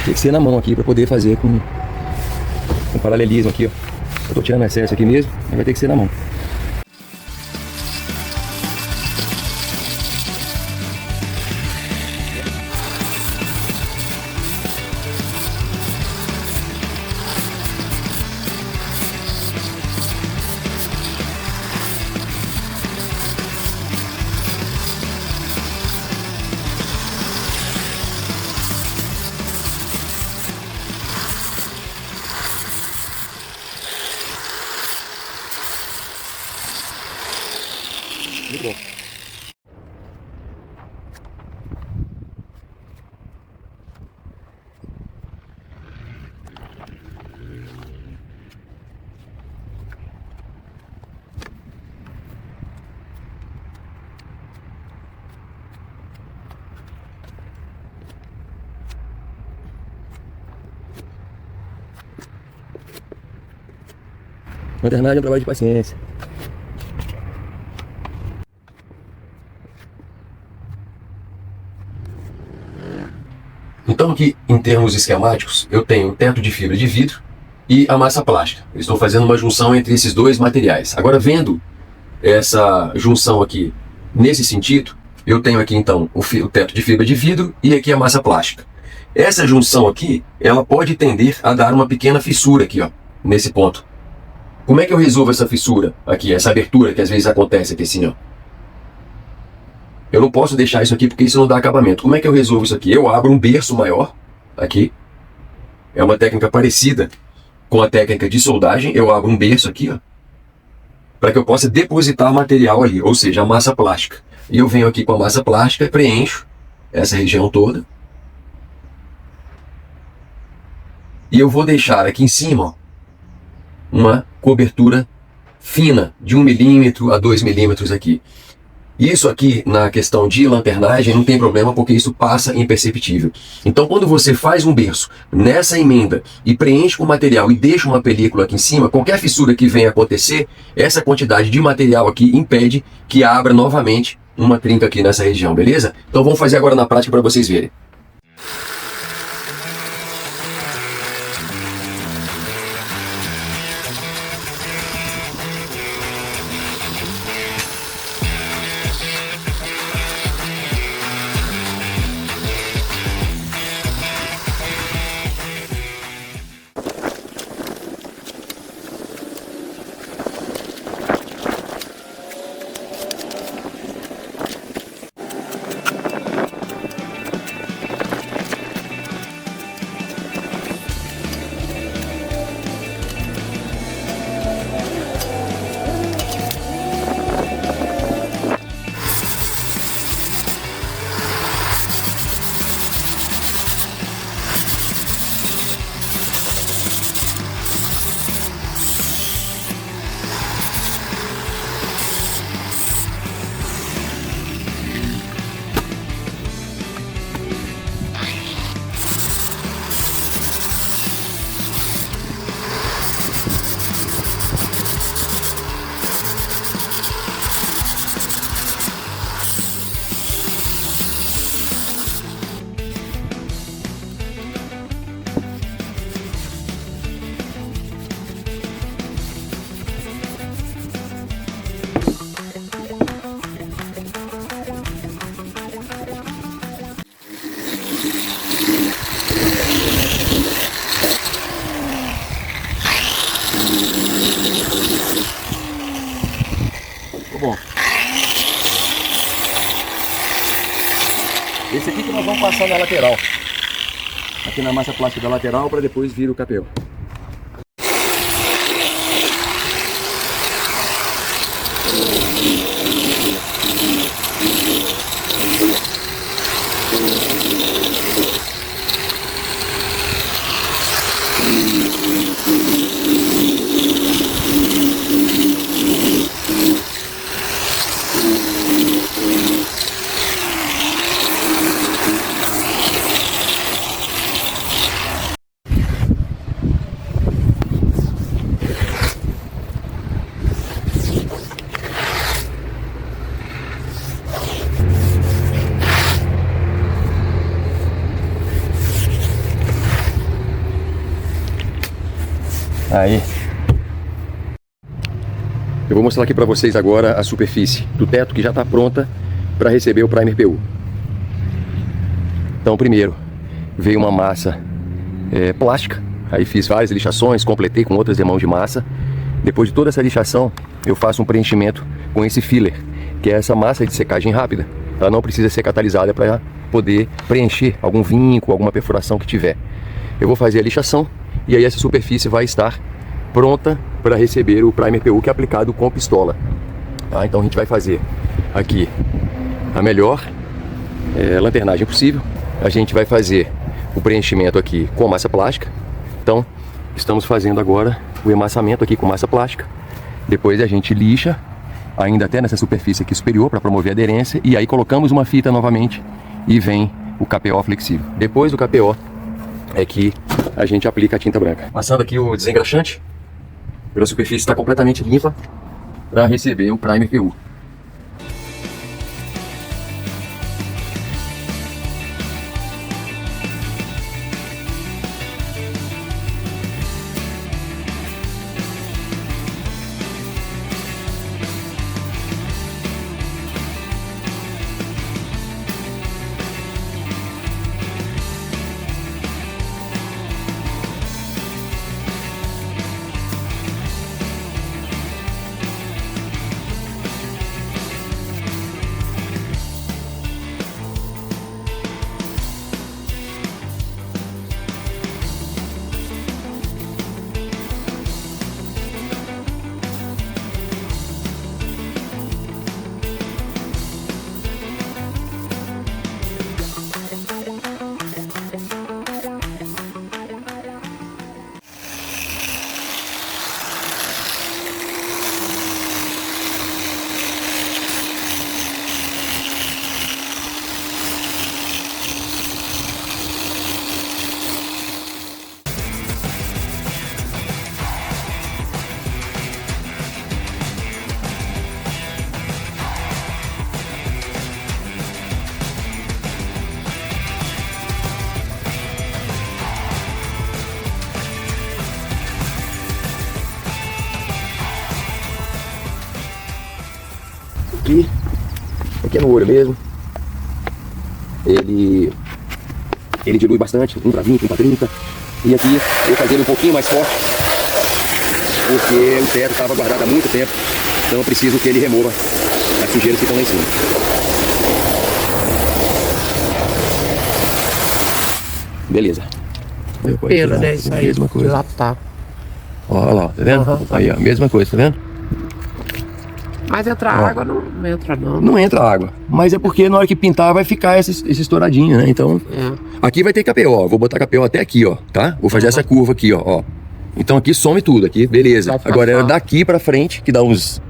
[SPEAKER 1] Tem que ser na mão aqui para poder fazer com paralelismo aqui, ó. Eu tô tirando excesso aqui mesmo, mas vai ter que ser na mão. Muito bom. Maternagem é um trabalho de paciência. Então aqui, em termos esquemáticos, eu tenho o teto de fibra de vidro e a massa plástica. Eu estou fazendo uma junção entre esses dois materiais. Agora, vendo essa junção aqui nesse sentido, eu tenho aqui então o teto de fibra de vidro e aqui a massa plástica. Essa junção aqui, ela pode tender a dar uma pequena fissura aqui, ó, nesse ponto. Como é que eu resolvo essa fissura aqui, essa abertura que às vezes acontece aqui assim, ó? Eu não posso deixar isso aqui porque isso não dá acabamento. Como é que eu resolvo isso aqui? Eu abro um berço maior aqui. É uma técnica parecida com a técnica de soldagem. Eu abro um berço aqui, ó, para que eu possa depositar material ali, ou seja, a massa plástica. E eu venho aqui com a massa plástica e preencho essa região toda. E eu vou deixar aqui em cima, ó, uma cobertura fina, de 1 milímetro a 2 milímetros aqui. Isso aqui, na questão de lanternagem, não tem problema, porque isso passa imperceptível. Então, quando você faz um berço nessa emenda e preenche com material e deixa uma película aqui em cima, qualquer fissura que venha acontecer, essa quantidade de material aqui impede que abra novamente uma trinca aqui nessa região, beleza? Então, vamos fazer agora na prática para vocês verem. Bom, esse aqui que nós vamos passar na lateral, aqui na massa plástica da lateral, para depois vir o KPO. Aí. Eu vou mostrar aqui para vocês agora a superfície do teto que já está pronta para receber o primer PU. Então, primeiro veio uma massa plástica, aí fiz várias lixações, completei com outras demãos de massa. Depois de toda essa lixação, eu faço um preenchimento com esse filler, que é essa massa de secagem rápida. Ela não precisa ser catalisada para poder preencher algum vinco, alguma perfuração que tiver. Eu vou fazer a lixação e aí essa superfície vai estar pronta para receber o primer PU, que é aplicado com pistola. Tá? Então a gente vai fazer aqui a melhor lanternagem possível. A gente vai fazer o preenchimento aqui com massa plástica. Então estamos fazendo agora o emassamento aqui com massa plástica. Depois a gente lixa ainda até nessa superfície aqui superior para promover a aderência, e aí colocamos uma fita novamente e vem o KPO flexível. Depois do KPO é que a gente aplica a tinta branca. Passando aqui o desengraxante, a superfície está completamente limpa para receber o primer PU. aqui é no ouro mesmo. Ele dilui bastante, 1 para 20, 1 para 30. E aqui eu vou fazer ele um pouquinho mais forte, porque o teto estava guardado há muito tempo. Então eu preciso que ele remova as sujeiras que estão lá em cima. Beleza.
[SPEAKER 2] Pelo, né? Isso aí.
[SPEAKER 1] Mesma coisa.
[SPEAKER 2] Lá tá.
[SPEAKER 1] Olha lá, tá vendo?
[SPEAKER 2] Uhum.
[SPEAKER 1] Aí, ó, mesma coisa, tá vendo?
[SPEAKER 2] Mas entra água, não entra não.
[SPEAKER 1] Não entra água, mas é porque na hora que pintar vai ficar esse estouradinho, né? Então, aqui vai ter KPO, vou botar KPO até aqui, ó, tá? Vou fazer essa curva aqui, ó. Então aqui some tudo, aqui, beleza. Agora é daqui pra frente, que dá uns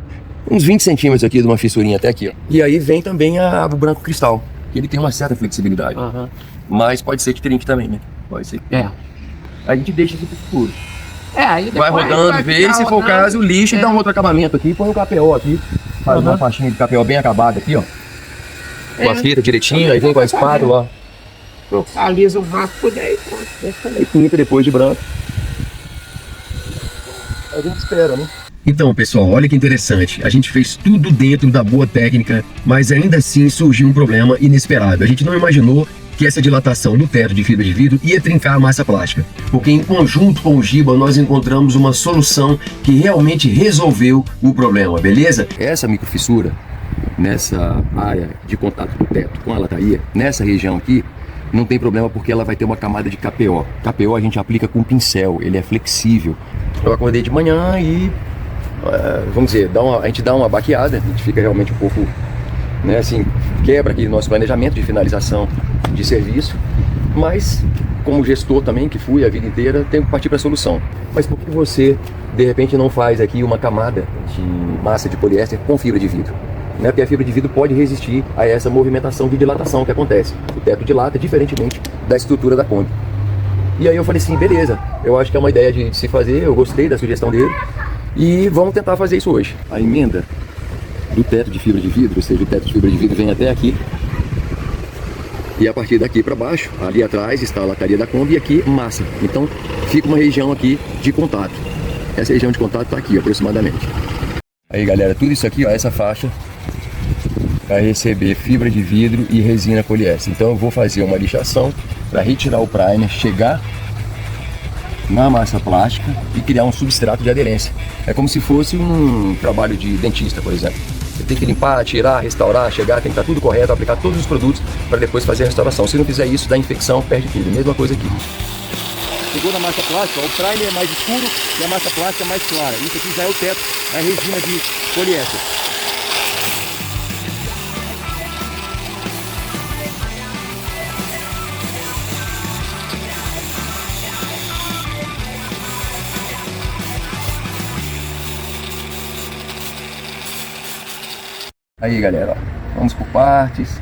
[SPEAKER 1] 20 centímetros aqui de uma fissurinha até aqui, ó. E aí vem também o branco cristal, que ele tem uma certa flexibilidade. Mas pode ser que trinque também, né? Pode ser. A gente deixa isso pro futuro.
[SPEAKER 2] Aí
[SPEAKER 1] Vai rodando, vê, e se for o caso, lixa e dá um outro acabamento aqui, põe um KPO aqui, faz uma faixinha de KPO bem acabada aqui, ó. Com a fita direitinho, aí vem com a espátula, ó.
[SPEAKER 2] Localiza o máximo daí.
[SPEAKER 1] E pinta depois de branco. A gente espera, né? Então, pessoal, olha que interessante. A gente fez tudo dentro da boa técnica, mas ainda assim surgiu um problema inesperado. A gente não imaginou que essa dilatação do teto de fibra de vidro ia trincar a massa plástica, porque em conjunto com o Giba nós encontramos uma solução que realmente resolveu o problema, beleza? Essa microfissura nessa área de contato do teto com a lataria, nessa região aqui, não tem problema porque ela vai ter uma camada de KPO. KPO a gente aplica com pincel, ele é flexível. Eu acordei de manhã e, vamos dizer, a gente dá uma baqueada, a gente fica realmente um pouco, né, assim, quebra aqui nosso planejamento de finalização de serviço, mas como gestor também, que fui a vida inteira, tenho que partir para a solução. Mas por que você, de repente, não faz aqui uma camada de massa de poliéster com fibra de vidro? Né? Porque a fibra de vidro pode resistir a essa movimentação de dilatação que acontece. O teto dilata diferentemente da estrutura da Kombi. E aí eu falei assim, beleza, eu acho que é uma ideia de se fazer, eu gostei da sugestão dele e vamos tentar fazer isso hoje. A emenda do teto de fibra de vidro, ou seja, o teto de fibra de vidro vem até aqui, e a partir daqui para baixo, ali atrás está a lataria da Kombi e aqui massa. Então fica uma região aqui de contato. Essa região de contato está aqui aproximadamente. Aí galera, tudo isso aqui, ó, essa faixa vai receber fibra de vidro e resina poliéster. Então eu vou fazer uma lixação para retirar o primer, chegar na massa plástica e criar um substrato de aderência. É como se fosse um trabalho de dentista, por exemplo. Você tem que limpar, tirar, restaurar, chegar, tem que estar tudo correto, aplicar todos os produtos para depois fazer a restauração. Se não fizer isso, dá infecção, perde tudo. Mesma coisa aqui. Chegou na massa plástica, ó, o primer é mais escuro e a massa plástica é mais clara. Isso aqui já é o teto, a resina de poliéster. Aí galera, ó, vamos por partes.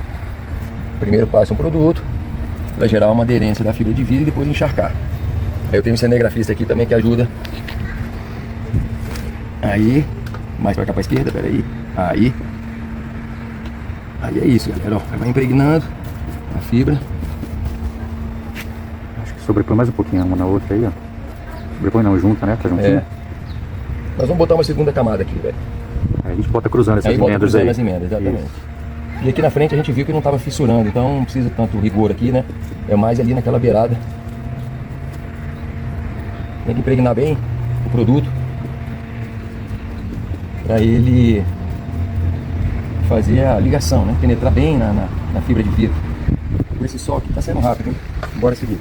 [SPEAKER 1] Primeiro passo um produto para gerar uma aderência da fibra de vidro e depois encharcar. Aí eu tenho um cinegrafista aqui também que ajuda. Aí, mais para cá para a esquerda, peraí. Aí é isso galera, ó, vai impregnando a fibra.
[SPEAKER 3] Acho que sobrepõe mais um pouquinho uma na outra aí, ó. Sobrepõe não, junta, né? Tá juntinho.
[SPEAKER 1] Nós vamos botar uma segunda camada aqui, velho.
[SPEAKER 3] Aí a gente bota cruzando essas
[SPEAKER 1] aí bota
[SPEAKER 3] emendas
[SPEAKER 1] cruzando
[SPEAKER 3] aí.
[SPEAKER 1] as emendas, exatamente.
[SPEAKER 3] Isso.
[SPEAKER 1] E aqui na frente a gente viu que não estava fissurando, então não precisa tanto rigor aqui, né? É mais ali naquela beirada. Tem que impregnar bem o produto para ele fazer a ligação, né? Penetrar bem na fibra de vidro. Esse sol aqui tá saindo rápido, hein? Bora seguir.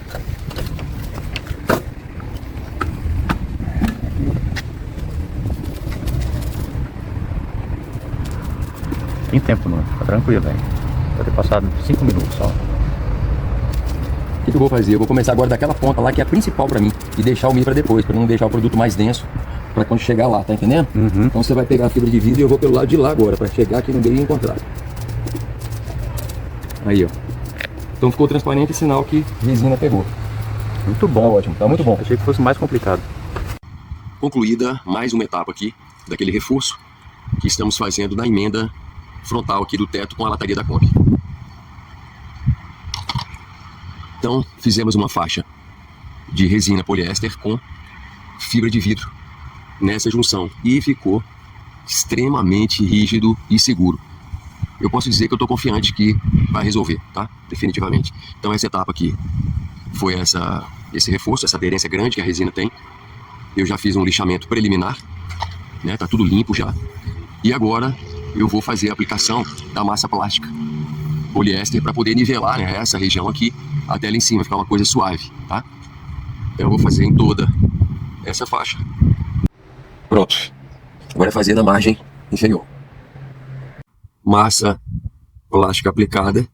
[SPEAKER 3] Tem tempo, não. Tá tranquilo, velho. Vai ter passado 5 minutos só.
[SPEAKER 1] O que eu vou fazer? Eu vou começar agora daquela ponta lá que é a principal pra mim e deixar o milho pra depois, pra não deixar o produto mais denso pra quando chegar lá, tá entendendo?
[SPEAKER 3] Uhum.
[SPEAKER 1] Então você vai pegar a fibra de vidro e eu vou pelo lado de lá agora, pra chegar aqui no meio e encontrar. Aí, ó. Então ficou transparente, sinal que resina pegou.
[SPEAKER 3] Muito bom.
[SPEAKER 1] Tá ótimo, tá muito bom.
[SPEAKER 3] Achei que fosse mais complicado.
[SPEAKER 1] Concluída mais uma etapa aqui daquele reforço que estamos fazendo na emenda frontal aqui do teto com a lataria da Kombi. Então fizemos uma faixa de resina poliéster com fibra de vidro nessa junção e ficou extremamente rígido e seguro. eu posso dizer que eu estou confiante que vai resolver, tá? Definitivamente. Então essa etapa aqui foi esse reforço, essa aderência grande que a resina tem. Eu já fiz um lixamento preliminar, né? Tá tudo limpo já. E agora eu vou fazer a aplicação da massa plástica poliéster para poder nivelar, né, essa região aqui até lá em cima, ficar uma coisa suave, tá? Então eu vou fazer em toda essa faixa. Pronto. Agora é fazer na margem inferior. Massa plástica aplicada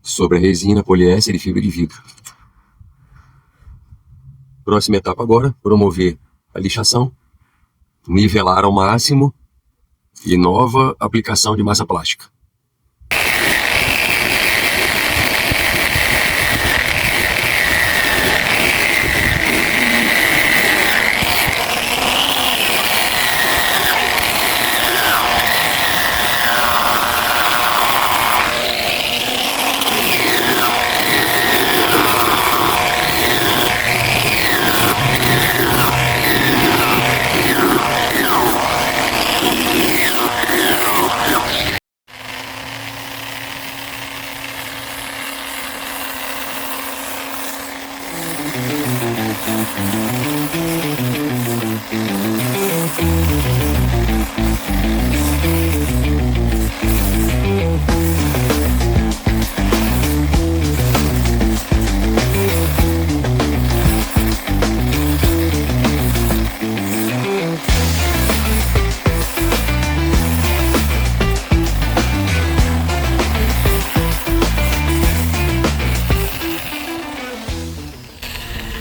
[SPEAKER 1] sobre a resina poliéster e fibra de vidro. Próxima etapa agora, promover a lixação, nivelar ao máximo e nova aplicação de massa plástica.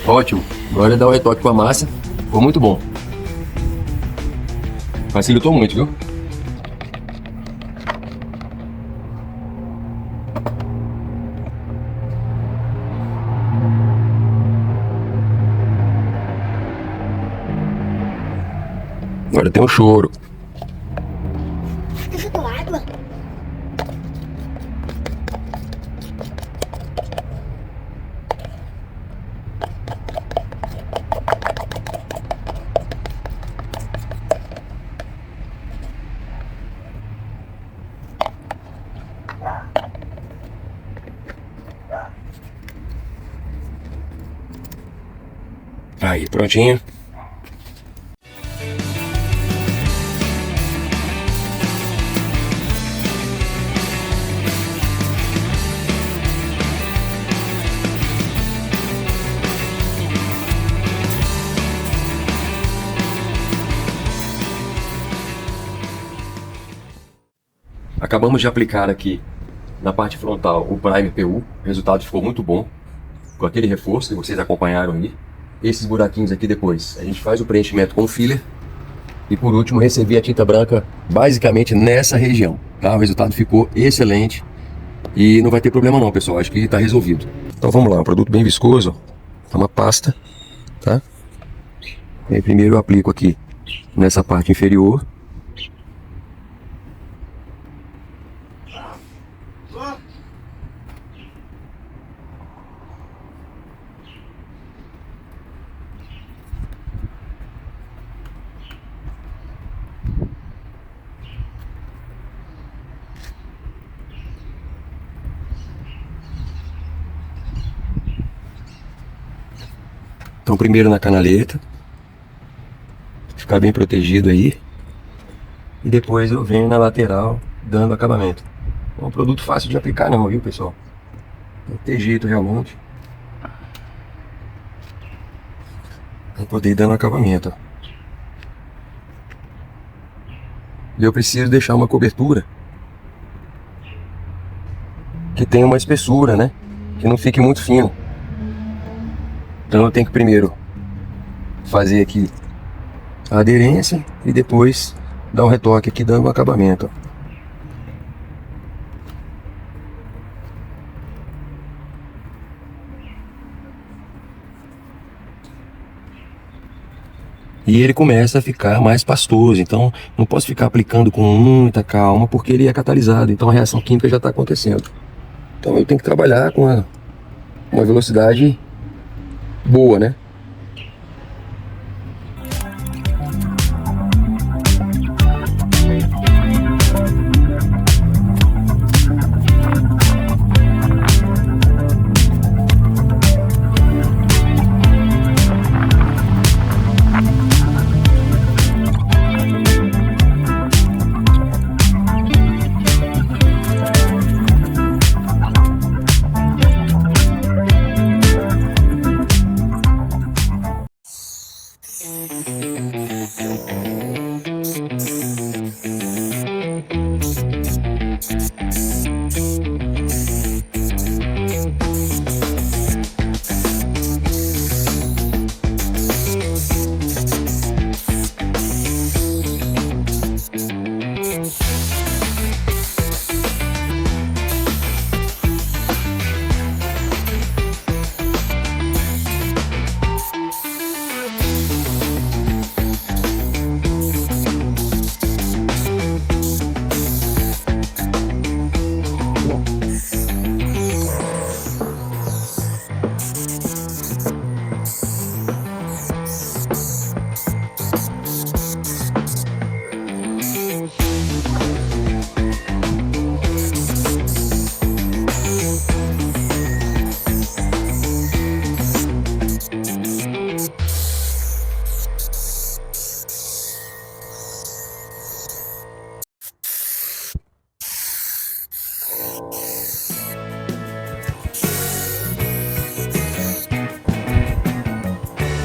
[SPEAKER 1] Ótimo, agora dá o retoque com a massa, ficou muito bom. Facilitou muito, viu? Agora tem um choro.
[SPEAKER 5] Você chutou água?
[SPEAKER 1] Aí, prontinho. Acabamos de aplicar aqui na parte frontal o Primer PU. O resultado ficou muito bom com aquele reforço que vocês acompanharam aí. Esses buraquinhos aqui depois a gente faz o preenchimento com filler. E por último recebi a tinta branca basicamente nessa região, tá? O resultado ficou excelente e não vai ter problema não, pessoal, acho que está resolvido. Então vamos lá, um produto bem viscoso, é uma pasta, tá? E aí primeiro eu aplico aqui nessa parte inferior. Então primeiro na canaleta, ficar bem protegido aí, e depois eu venho na lateral dando acabamento. É um produto fácil de aplicar não, viu pessoal? Tem que ter jeito realmente, para poder ir dando acabamento. E eu preciso deixar uma cobertura que tenha uma espessura, né? Que não fique muito fino. Então eu tenho que primeiro fazer aqui a aderência e depois dar um retoque aqui dando um acabamento. E ele começa a ficar mais pastoso, então não posso ficar aplicando com muita calma porque ele é catalisado, então a reação química já está acontecendo. Então eu tenho que trabalhar com uma velocidade boa, né?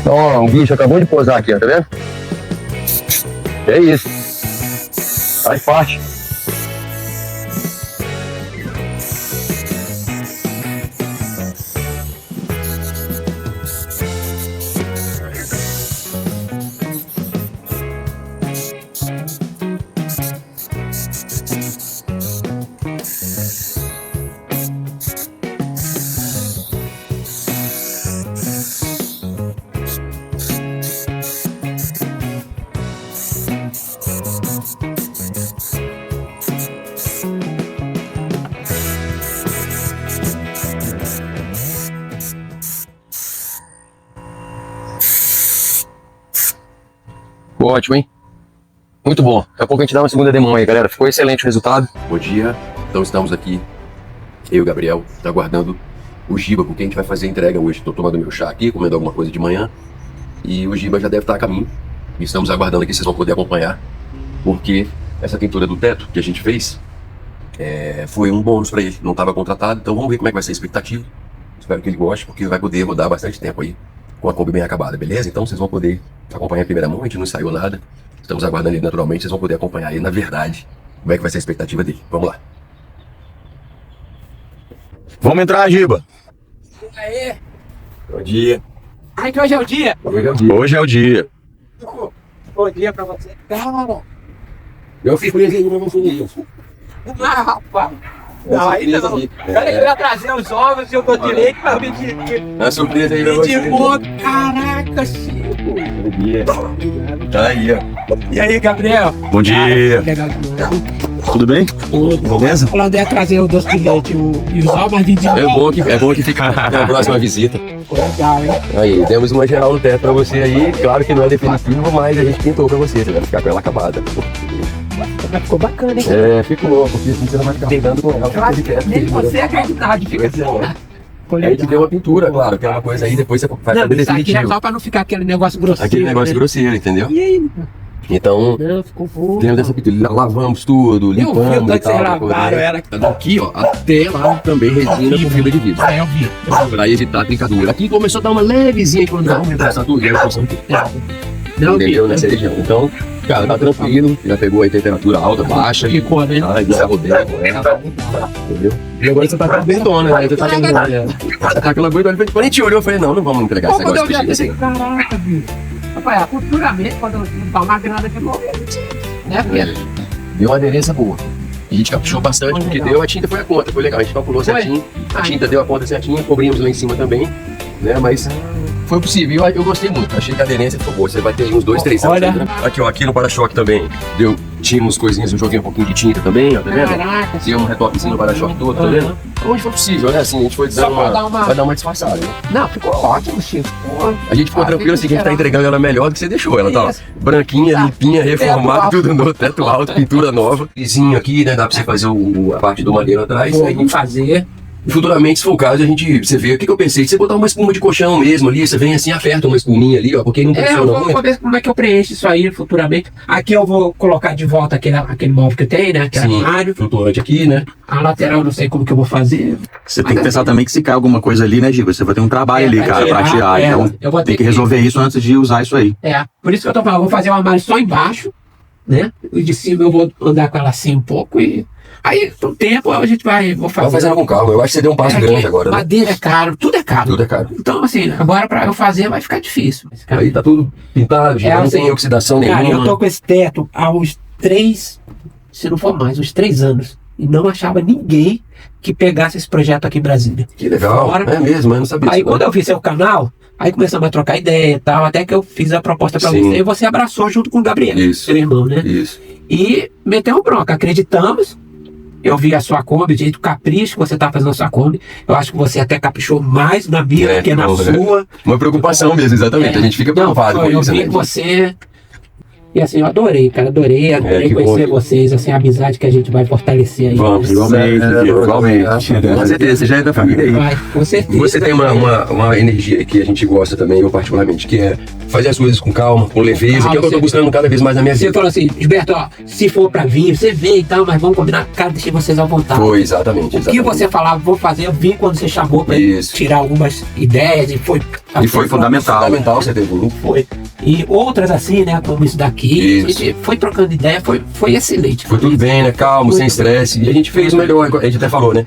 [SPEAKER 1] Ó, um bicho acabou de pousar aqui, ó, tá vendo? É isso. Faz parte. Ficou ótimo, hein? Muito bom. Daqui a pouco a gente dá uma segunda demão aí, galera. Ficou excelente o resultado. Bom dia. Então estamos aqui, eu e o Gabriel, aguardando o Giba, porque a gente vai fazer a entrega hoje. Estou tomando meu chá aqui, comendo alguma coisa de manhã. E o Giba já deve estar a caminho. E estamos aguardando aqui, vocês vão poder acompanhar. Porque essa pintura do teto que a gente fez foi um bônus para ele. Não estava contratado, então vamos ver como é que vai ser a expectativa. Espero que ele goste, porque vai poder rodar bastante tempo aí com a Kombi bem acabada, beleza? Então vocês vão poder acompanhar a primeira mão, a gente não ensaiou nada. Estamos aguardando ele naturalmente, vocês vão poder acompanhar aí, na verdade, como é que vai ser a expectativa dele. Vamos lá.
[SPEAKER 3] Vamos entrar, Giba.
[SPEAKER 2] Aê!
[SPEAKER 1] Bom dia.
[SPEAKER 2] Ai, que hoje é o dia!
[SPEAKER 1] Hoje é o dia.
[SPEAKER 3] Hoje é o dia.
[SPEAKER 2] Bom dia pra você. Cara!
[SPEAKER 1] Eu fiz presente pra você.
[SPEAKER 2] Ah, rapaz! Não, ainda não. Cara, eu ia trazer os ovos e eu dou direito pra me de
[SPEAKER 1] A surpresa aí pra você.
[SPEAKER 2] Caraca, Chico!
[SPEAKER 1] Bom dia. Tá aí, ó.
[SPEAKER 2] E aí, Gabriel?
[SPEAKER 3] Bom dia.
[SPEAKER 2] Legal demais.
[SPEAKER 3] Tudo bem? Beleza?
[SPEAKER 2] Falando ia trazer o doce de leite e os ovos, mas de
[SPEAKER 1] É bom que fica na próxima visita.
[SPEAKER 2] legal, hein?
[SPEAKER 1] Aí, demos uma geral no teto pra você aí. Claro que não é definitivo, mas a gente pintou pra você. Você vai ficar com ela acabada.
[SPEAKER 2] Mas ficou bacana, hein?
[SPEAKER 1] Ficou, porque você não vai ficar pegando com ela.
[SPEAKER 2] Eu acho que nem você acreditar de ficar assim. Ficou
[SPEAKER 1] Aí a gente
[SPEAKER 2] legal.
[SPEAKER 1] deu uma pintura, claro, que é uma coisa aí, depois você vai
[SPEAKER 2] Não,
[SPEAKER 1] fazer
[SPEAKER 2] isso aqui é
[SPEAKER 1] definitivo.
[SPEAKER 2] só pra não ficar aquele negócio grosseiro.
[SPEAKER 1] Aquele negócio
[SPEAKER 2] né?
[SPEAKER 1] grosseiro, entendeu?
[SPEAKER 2] E aí?
[SPEAKER 1] Então,
[SPEAKER 2] Não, ficou bom.
[SPEAKER 1] dentro dessa pintura, lavamos tudo,
[SPEAKER 2] Eu vi o
[SPEAKER 1] limpamos e
[SPEAKER 2] tanto que vocês
[SPEAKER 1] tal. pra
[SPEAKER 2] lavaram,
[SPEAKER 1] poder-
[SPEAKER 2] era...
[SPEAKER 1] Daqui, ó, até lá também resina com fibra de vidro.
[SPEAKER 2] Ah, eu vi.
[SPEAKER 1] Pra evitar a trincadura. Aqui começou a dar uma levezinha quando não aumentar essa tudo,
[SPEAKER 2] Não, eu vi.
[SPEAKER 1] entendeu? Nessa região. Então, cara, tá tranquilo, já pegou aí temperatura alta, baixa.
[SPEAKER 2] Ficou, né?
[SPEAKER 1] Ah, encerrou bem, entendeu? E agora você tá com a bentona, né? Você tá com aquela coisa, quando a gente olhou, eu falei, não vamos entregar esse
[SPEAKER 2] Quando
[SPEAKER 1] negócio
[SPEAKER 2] eu
[SPEAKER 1] de
[SPEAKER 2] vi
[SPEAKER 1] jeito
[SPEAKER 2] assim,
[SPEAKER 1] assim.
[SPEAKER 2] caraca, bicho. Rapaz, futuramente, quando eu dar uma grana de novo, né? Porque
[SPEAKER 1] Deu uma aderência boa. E a gente caprichou bastante, porque deu, a tinta foi a conta, foi legal. A gente calculou certinho, a tinta deu a conta certinha, cobrimos lá em cima também, né? Mas foi possível, eu gostei muito. Achei que a aderência ficou boa. Você vai ter aí uns 2, 3 anos.
[SPEAKER 2] Olha.
[SPEAKER 1] Né? Aqui, ó, aqui no para-choque também. Tínhamos coisinhas, eu joguei um pouquinho de tinta também, ó, tá vendo?
[SPEAKER 2] caraca,
[SPEAKER 1] Tinha um retoquezinho no para-choque todo, tá vendo? Onde foi possível, né? Assim, a gente foi
[SPEAKER 2] Só
[SPEAKER 1] dando
[SPEAKER 2] pra dar
[SPEAKER 1] vai dar uma disfarçada, né?
[SPEAKER 2] não, ficou ótimo, Chico. Pô,
[SPEAKER 1] A gente ficou tranquilo assim, que a gente tá entregando ela melhor do que você deixou. Ela tá ó,
[SPEAKER 2] Isso.
[SPEAKER 1] branquinha,
[SPEAKER 2] Tá.
[SPEAKER 1] limpinha, reformada,
[SPEAKER 2] Teto
[SPEAKER 1] tudo no teto alto, pintura nova. Vizinho aqui, né? Dá pra você fazer a parte do madeiro atrás. Aí,
[SPEAKER 2] vou fazer.
[SPEAKER 1] futuramente, se for o caso, você vê o que eu pensei. Você botar uma espuma de colchão mesmo ali, você vem assim, aperta uma espuminha ali, ó, porque não
[SPEAKER 2] Eu
[SPEAKER 1] funciona
[SPEAKER 2] vou
[SPEAKER 1] muito.
[SPEAKER 2] ver como é que eu preencho isso aí futuramente. Aqui eu vou colocar de volta aquele móvel que tem, né? Aquele
[SPEAKER 1] Sim,
[SPEAKER 2] armário.
[SPEAKER 1] flutuante aqui, né?
[SPEAKER 2] A lateral eu não sei como que eu vou fazer.
[SPEAKER 3] Você tem que pensar também que se cai alguma coisa ali, né, Giba? Você vai ter um trabalho ali,
[SPEAKER 2] vai
[SPEAKER 3] cara, pra tirar.
[SPEAKER 2] eu
[SPEAKER 3] Então,
[SPEAKER 2] vou
[SPEAKER 3] tem
[SPEAKER 2] ter
[SPEAKER 3] que resolver isso antes de usar isso aí.
[SPEAKER 2] Por isso que eu tô falando, eu vou fazer o armário só embaixo, né? O de cima eu vou andar com ela assim um pouco e... Aí, com o tempo, a gente vou fazer.
[SPEAKER 1] Vai fazendo com calma. Eu acho que você deu um passo grande agora, né?
[SPEAKER 2] Madeira é caro, tudo é caro.
[SPEAKER 1] Tudo é caro.
[SPEAKER 2] Então, assim, agora pra eu fazer vai ficar difícil. Mas, cara,
[SPEAKER 1] Aí tá tudo pintado, já não
[SPEAKER 2] assim,
[SPEAKER 1] tem oxidação
[SPEAKER 2] cara,
[SPEAKER 1] nenhuma.
[SPEAKER 2] eu tô com esse teto há uns 3, se não for mais, uns 3 anos. E não achava ninguém que pegasse esse projeto aqui em Brasília.
[SPEAKER 1] Que legal,
[SPEAKER 2] Fora.
[SPEAKER 1] é mesmo, eu não sabia
[SPEAKER 2] Aí
[SPEAKER 1] disso,
[SPEAKER 2] quando
[SPEAKER 1] não.
[SPEAKER 2] eu vi seu canal, aí começamos a trocar ideia e tal, até que eu fiz a proposta pra
[SPEAKER 1] Sim.
[SPEAKER 2] você e você abraçou junto com o Gabriel,
[SPEAKER 1] Isso.
[SPEAKER 2] seu irmão, né?
[SPEAKER 1] Isso.
[SPEAKER 2] E meteu bronca, acreditamos. Eu vi a sua Kombi, o jeito do capricho que você tá fazendo a sua Kombi. Eu acho que você até caprichou mais na minha do que na
[SPEAKER 1] bom, né?
[SPEAKER 2] sua.
[SPEAKER 1] Uma preocupação mesmo, exatamente. A gente fica
[SPEAKER 2] Não,
[SPEAKER 1] preocupado com
[SPEAKER 2] eu
[SPEAKER 1] isso,
[SPEAKER 2] vi
[SPEAKER 1] né?
[SPEAKER 2] que você... E assim, eu adorei, cara, adorei
[SPEAKER 1] que
[SPEAKER 2] conhecer
[SPEAKER 1] bom.
[SPEAKER 2] vocês, assim, a amizade que a gente vai fortalecer aí.
[SPEAKER 1] Vamos, igualmente. Com certeza, você já é da família aí.
[SPEAKER 2] Vai, com certeza.
[SPEAKER 1] Você tem uma energia que a gente gosta também, eu particularmente, que é fazer as coisas com calma, com leveza, que é o que eu tô buscando cada vez mais na minha
[SPEAKER 2] Você
[SPEAKER 1] vida.
[SPEAKER 2] falou assim, Gilberto, ó, se for pra vir, você vem e tal, mas vamos combinar. Cara, deixei vocês à vontade.
[SPEAKER 1] Foi, exatamente.
[SPEAKER 2] O que você falava, vou fazer, eu vim quando você chamou pra
[SPEAKER 1] Isso.
[SPEAKER 2] tirar algumas ideias e foi...
[SPEAKER 3] E foi fundamental.
[SPEAKER 1] Fundamental você ter vindo.
[SPEAKER 2] Foi. E outras assim, né, como isso daqui, a
[SPEAKER 1] Isso.
[SPEAKER 2] gente foi trocando ideia, foi excelente.
[SPEAKER 1] Foi tudo bem, né? Calmo, sem estresse. E a gente fez o melhor, a gente até falou, né?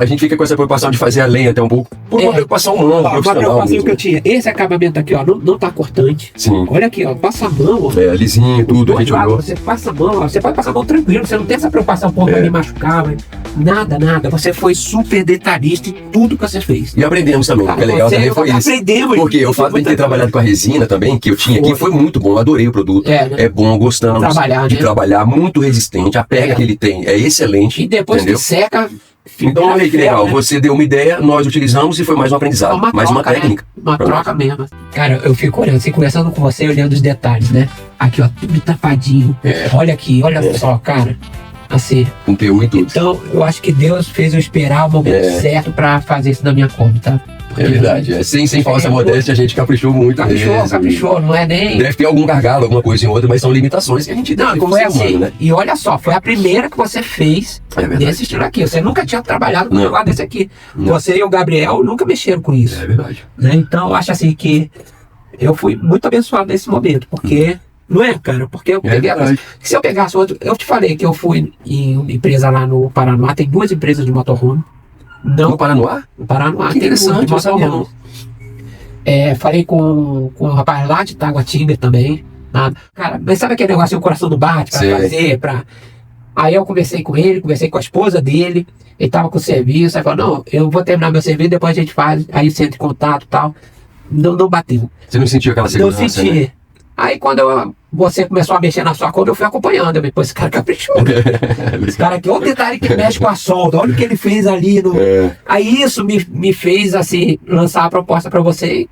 [SPEAKER 1] A gente fica com essa preocupação de fazer além até um pouco, por uma preocupação humana,
[SPEAKER 2] Uma
[SPEAKER 1] profissional
[SPEAKER 2] preocupação
[SPEAKER 1] mesmo.
[SPEAKER 2] que eu tinha. Esse acabamento aqui, ó, não tá cortante.
[SPEAKER 1] Sim.
[SPEAKER 2] Olha aqui, ó, passa a mão, ó.
[SPEAKER 1] Lisinho, tudo, a
[SPEAKER 2] Dois
[SPEAKER 1] gente
[SPEAKER 2] lados,
[SPEAKER 1] olhou.
[SPEAKER 2] você passa a mão, ó, você pode passar a mão tranquilo, você não tem essa preocupação, pô, vai me machucar, nada. Você foi super detalhista em tudo que você fez.
[SPEAKER 1] E aprendemos também, o que é legal também foi isso.
[SPEAKER 2] Aprendemos.
[SPEAKER 1] Porque o fato de ter trabalhado com a resina também, que eu tinha aqui, foi muito bom. Eu adorei o produto.
[SPEAKER 2] É, né?
[SPEAKER 1] É bom, gostamos
[SPEAKER 2] Trabalhar,
[SPEAKER 1] de
[SPEAKER 2] né?
[SPEAKER 1] trabalhar, muito resistente. A pega que ele tem é excelente.
[SPEAKER 2] E depois
[SPEAKER 1] entendeu?
[SPEAKER 2] que seca...
[SPEAKER 1] Então, olha aí que legal.
[SPEAKER 2] né?
[SPEAKER 1] Você deu uma ideia, nós utilizamos e foi mais um aprendizado. Mais uma
[SPEAKER 2] troca,
[SPEAKER 1] técnica.
[SPEAKER 2] Né? Uma troca mesmo. Cara, eu fico olhando, assim, conversando com você, olhando os detalhes, né? Aqui, ó, tudo tapadinho. Olha aqui, olha só, cara. Assim.
[SPEAKER 1] Com PU e tudo.
[SPEAKER 2] Então, eu acho que Deus fez eu esperar o momento certo pra fazer isso na minha Kombi, tá?
[SPEAKER 1] É verdade. Sem falsa modéstia, a gente caprichou muito.
[SPEAKER 2] Caprichou, não é nem...
[SPEAKER 1] Deve ter algum gargalo, alguma coisa em outra, mas são limitações que a gente tem como
[SPEAKER 2] foi
[SPEAKER 1] ser
[SPEAKER 2] assim.
[SPEAKER 1] humano, né?
[SPEAKER 2] E olha só, foi a primeira que você fez
[SPEAKER 1] verdade.
[SPEAKER 2] desse estilo aqui. Você nunca tinha trabalhado com um
[SPEAKER 1] Não.
[SPEAKER 2] negócio desse aqui.
[SPEAKER 1] Não.
[SPEAKER 2] Você e o Gabriel nunca mexeram com isso.
[SPEAKER 1] É verdade.
[SPEAKER 2] Né? Então, eu acho assim que eu fui muito abençoado nesse momento, porque... Não é, cara? Porque eu peguei
[SPEAKER 1] verdade.
[SPEAKER 2] se eu pegasse outro... Eu te falei que eu fui em uma empresa lá no Paraná, tem 2 empresas de motorhome. Não,
[SPEAKER 1] No Paranoá?
[SPEAKER 2] no Paraná
[SPEAKER 1] Que
[SPEAKER 2] tem 2
[SPEAKER 1] interessante,
[SPEAKER 2] de
[SPEAKER 1] eu sabia
[SPEAKER 2] motorhome. Falei com um rapaz lá de Taguatinga também. Tá? Cara, mas sabe aquele negócio que o coração não bate pra
[SPEAKER 1] Sei.
[SPEAKER 2] fazer, Aí eu conversei com ele, conversei com a esposa dele, ele tava com o serviço, aí falou, não, eu vou terminar meu serviço, depois a gente faz, aí você entra em contato e tal. Não bateu.
[SPEAKER 1] Você não sentiu aquela segurança,
[SPEAKER 2] Não senti.
[SPEAKER 1] né?
[SPEAKER 2] Aí quando você começou a mexer na sua Kombi, eu fui acompanhando. Eu falei, pô, esse cara caprichou. Esse cara aqui, olha o detalhe que mexe com a solda, olha o que ele fez ali. Aí isso me fez, assim, lançar a proposta pra você e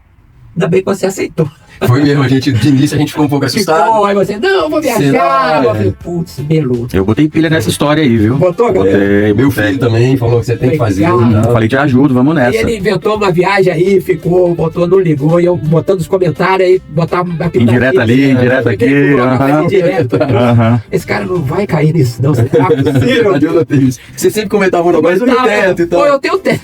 [SPEAKER 2] ainda bem que você aceitou.
[SPEAKER 1] Foi mesmo, de início a gente ficou um pouco assustado.
[SPEAKER 2] Ficou, aí você, não, vou viajar.
[SPEAKER 1] Será?
[SPEAKER 2] Eu falei, putz, belou.
[SPEAKER 3] Eu botei pilha nessa história aí, viu?
[SPEAKER 2] Botou,
[SPEAKER 3] Botei,
[SPEAKER 1] Meu filho também falou que você tem que fazer.
[SPEAKER 2] Legal.
[SPEAKER 1] Não.
[SPEAKER 3] Falei, te ajudo, vamos
[SPEAKER 2] Aí
[SPEAKER 3] nessa.
[SPEAKER 2] ele inventou uma viagem aí, ficou, botou, não ligou, e eu botando os comentários aí, botava uma pitadinha.
[SPEAKER 3] Indireta ali, indireta aqui. aham.
[SPEAKER 2] Direto.
[SPEAKER 3] Aham.
[SPEAKER 2] Esse cara não vai cair nisso, não. Você tá possível.
[SPEAKER 1] Eu notei isso. Você sempre comentava um negócio, mas eu tenho teto e tal.
[SPEAKER 2] Pô, eu tenho teto.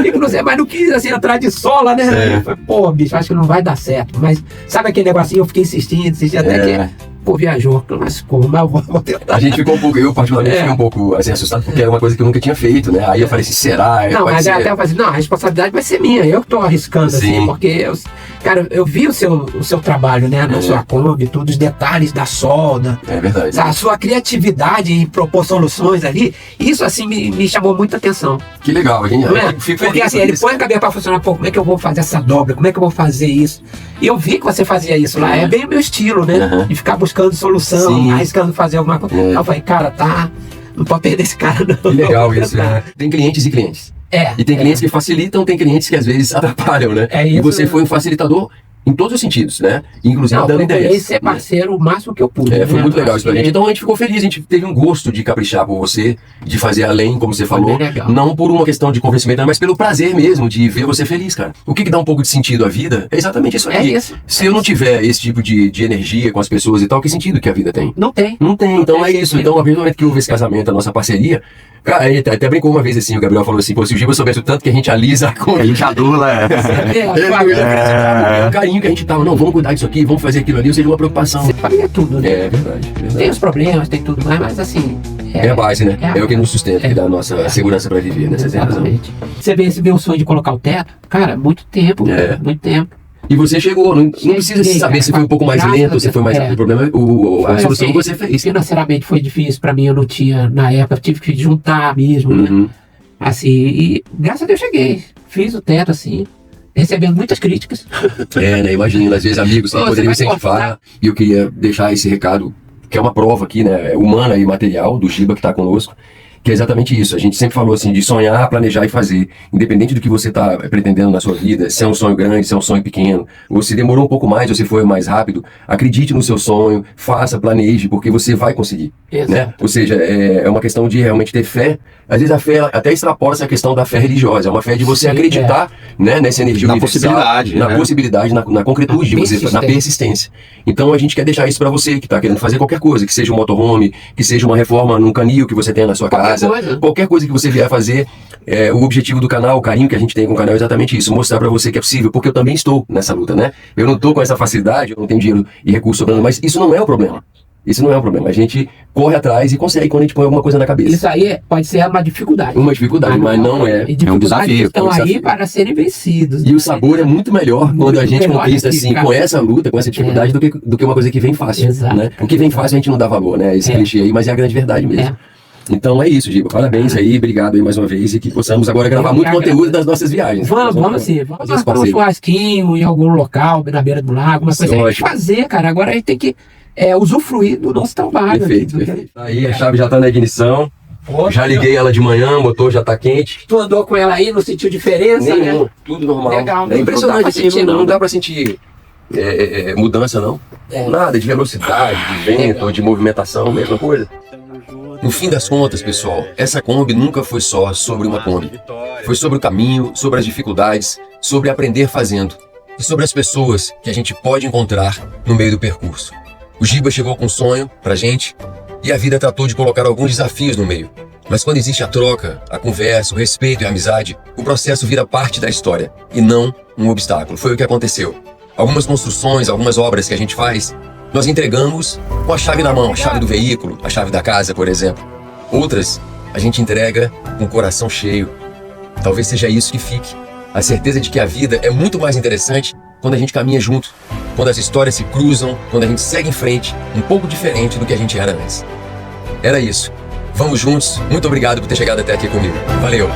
[SPEAKER 2] Inclusive, mas não quis assim entrar de sola, né?
[SPEAKER 1] É.
[SPEAKER 2] Falei, pô, bicho, acho que não vai dar certo. Mas sabe aquele negocinho? Eu fiquei insistindo até que, pô, viajou. Mas como? Mas eu vou tentar.
[SPEAKER 1] A gente ficou um pouco, eu particularmente fiquei um pouco assim, assustado, porque era uma coisa que eu nunca tinha feito, né? Aí eu falei assim, será?
[SPEAKER 2] Não,
[SPEAKER 1] Pode
[SPEAKER 2] mas
[SPEAKER 1] ser.
[SPEAKER 2] até eu falei assim, não, a responsabilidade vai ser minha. Eu que tô arriscando, assim,
[SPEAKER 1] Sim.
[SPEAKER 2] porque, cara, eu vi o seu trabalho, né? Na sua Kombi, tudo, os detalhes da solda.
[SPEAKER 1] É verdade.
[SPEAKER 2] A sua criatividade em propor soluções ali, isso assim me chamou muita atenção.
[SPEAKER 1] Que legal, a gente
[SPEAKER 2] Não é?
[SPEAKER 1] fico
[SPEAKER 2] Porque
[SPEAKER 1] feliz
[SPEAKER 2] assim,
[SPEAKER 1] por
[SPEAKER 2] ele
[SPEAKER 1] isso.
[SPEAKER 2] põe a cabeça pra funcionar, pô, como é que eu vou fazer essa dobra? Como é que eu vou fazer isso? E eu vi que você fazia isso lá, é bem o meu estilo, né?
[SPEAKER 1] Uhum.
[SPEAKER 2] De ficar buscando solução,
[SPEAKER 1] Sim.
[SPEAKER 2] arriscando fazer alguma coisa. Aí eu falei, cara, não pode perder esse cara não.
[SPEAKER 1] Que legal
[SPEAKER 2] Vou
[SPEAKER 1] isso,
[SPEAKER 2] tentar.
[SPEAKER 1] né? Tem clientes e clientes. E tem
[SPEAKER 2] é.
[SPEAKER 1] clientes que facilitam, tem clientes que às vezes atrapalham, né?
[SPEAKER 2] É
[SPEAKER 1] E
[SPEAKER 2] isso
[SPEAKER 1] você
[SPEAKER 2] mesmo.
[SPEAKER 1] foi um facilitador em todos os sentidos, né? Inclusive
[SPEAKER 2] Não,
[SPEAKER 1] dando
[SPEAKER 2] procurei
[SPEAKER 1] ideias.
[SPEAKER 2] ser parceiro o máximo que eu pude.
[SPEAKER 1] Foi
[SPEAKER 2] né?
[SPEAKER 1] muito legal isso pra
[SPEAKER 2] Acho
[SPEAKER 1] gente.
[SPEAKER 2] que-
[SPEAKER 1] Então a gente ficou feliz, a gente teve um gosto de caprichar por você, de fazer além, como você falou.
[SPEAKER 2] bem legal.
[SPEAKER 1] Não por uma questão de convencimento, mas pelo prazer mesmo de ver você feliz, cara. O que dá um pouco de sentido à vida é exatamente isso
[SPEAKER 2] É
[SPEAKER 1] aqui.
[SPEAKER 2] isso.
[SPEAKER 1] Se eu não tiver esse tipo de energia com as pessoas e tal, que sentido que a vida tem?
[SPEAKER 2] Não tem.
[SPEAKER 1] Não tem, então
[SPEAKER 2] tem
[SPEAKER 1] é isso.
[SPEAKER 2] sentido.
[SPEAKER 1] Então, a partir do momento que houve esse casamento, a nossa parceria, cara, a gente até brincou uma vez assim, o Gabriel falou assim, pô, se o Giba soubesse o tanto que a gente alisa a coisa.
[SPEAKER 3] A gente adula.
[SPEAKER 1] Ele não ia acreditar, o carinho que a gente tava, não, vamos cuidar disso aqui, vamos fazer aquilo ali, ou seja, uma preocupação.
[SPEAKER 2] Você faria tudo, né?
[SPEAKER 1] É verdade, verdade.
[SPEAKER 2] Tem os problemas, tem tudo mais, mas assim.
[SPEAKER 1] É a base, né?
[SPEAKER 2] é
[SPEAKER 1] É o que nos sustenta, que dá a nossa segurança pra viver, né? Você tem razão.
[SPEAKER 2] Exatamente. Você vê esse meu sonho de colocar o teto? Cara, muito tempo,
[SPEAKER 1] É.
[SPEAKER 2] muito tempo.
[SPEAKER 1] E você chegou, não precisa
[SPEAKER 2] Cheguei,
[SPEAKER 1] saber
[SPEAKER 2] cara,
[SPEAKER 1] se foi um pouco mais
[SPEAKER 2] graças
[SPEAKER 1] lento,
[SPEAKER 2] a
[SPEAKER 1] se foi mais
[SPEAKER 2] Deus.
[SPEAKER 1] rápido. O problema é a solução que você fez.
[SPEAKER 2] Financeiramente foi difícil pra mim, eu não tinha, na época, eu tive que juntar mesmo, né?
[SPEAKER 1] Uhum.
[SPEAKER 2] Assim, e graças a Deus cheguei. Fiz o teto, assim, recebendo muitas críticas.
[SPEAKER 1] É, né? Imagina, às vezes amigos que
[SPEAKER 2] Ô, você
[SPEAKER 1] poderiam
[SPEAKER 2] vai
[SPEAKER 1] incentivar.
[SPEAKER 2] cortar.
[SPEAKER 1] E eu queria deixar esse recado, que é uma prova aqui, né? Humana e material, do Giba que tá conosco. que é exatamente isso. A gente sempre falou assim, de sonhar, planejar e fazer, independente do que você está pretendendo na sua vida, se é um sonho grande, se é um sonho pequeno, ou se demorou um pouco mais, ou se foi mais rápido, acredite no seu sonho, faça, planeje, porque você vai conseguir, né? Ou seja, é uma questão de realmente ter fé. Às vezes a fé até extrapola essa questão da fé religiosa, é uma fé de você acreditar, né, nessa energia
[SPEAKER 3] na
[SPEAKER 1] universal,
[SPEAKER 3] possibilidade,
[SPEAKER 1] na
[SPEAKER 3] né?
[SPEAKER 1] possibilidade, na concretude de você, na persistência. Então a gente quer deixar isso para você que está querendo fazer qualquer coisa, que seja um motorhome, que seja uma reforma num canil que você tenha na sua casa, qualquer coisa que você vier fazer. O objetivo do canal, o carinho que a gente tem com o canal é exatamente isso, mostrar para você que é possível, porque eu também estou nessa luta, né? Eu não estou com essa facilidade, eu não tenho dinheiro e recurso sobrando, mas isso não é o problema. Isso não é um problema. A gente corre atrás e consegue quando a gente põe alguma coisa na cabeça.
[SPEAKER 2] Isso aí pode ser uma dificuldade.
[SPEAKER 1] Uma dificuldade, mas não é.
[SPEAKER 2] E
[SPEAKER 3] um desafio.
[SPEAKER 2] Estão aí para serem vencidos.
[SPEAKER 1] E o sabor é muito melhor quando a gente conquista assim, com essa luta, com essa dificuldade, do que uma coisa que vem fácil.
[SPEAKER 2] Exato.
[SPEAKER 1] Né? O que vem fácil a gente não dá valor, né? Esse clichê aí, mas é a grande verdade mesmo. Então é isso, Giba. Parabéns aí, obrigado aí mais uma vez e que possamos agora gravar muito conteúdo das nossas viagens.
[SPEAKER 2] Vamos sim, vamos marcar um churrasquinho em algum local, na beira do lago, uma coisa a gente fazer, cara. Agora a gente tem que usufruir do nosso trabalho.
[SPEAKER 1] Perfeito, perfeito. Aí a chave já tá na ignição. Já liguei ela de manhã, o motor já tá quente.
[SPEAKER 2] Tu andou com ela aí, não sentiu diferença?
[SPEAKER 1] Nenhum, tudo normal.
[SPEAKER 2] Legal.
[SPEAKER 1] É impressionante, assim, não dá pra sentir mudança, não. Nada de velocidade, de vento, de movimentação, mesma coisa. No fim das contas, pessoal, essa Kombi nunca foi só sobre uma Kombi. Foi sobre o caminho, sobre as dificuldades, sobre aprender fazendo. E sobre as pessoas que a gente pode encontrar no meio do percurso. O Giba chegou com um sonho pra gente e a vida tratou de colocar alguns desafios no meio. Mas quando existe a troca, a conversa, o respeito e a amizade, o processo vira parte da história e não um obstáculo. Foi o que aconteceu. Algumas construções, algumas obras que a gente faz, nós entregamos com a chave na mão, a chave do veículo, a chave da casa, por exemplo. Outras, a gente entrega com o coração cheio. Talvez seja isso que fique. A certeza de que a vida é muito mais interessante quando a gente caminha junto, quando as histórias se cruzam, quando a gente segue em frente, um pouco diferente do que a gente era antes. Era isso. Vamos juntos. Muito obrigado por ter chegado até aqui comigo. Valeu!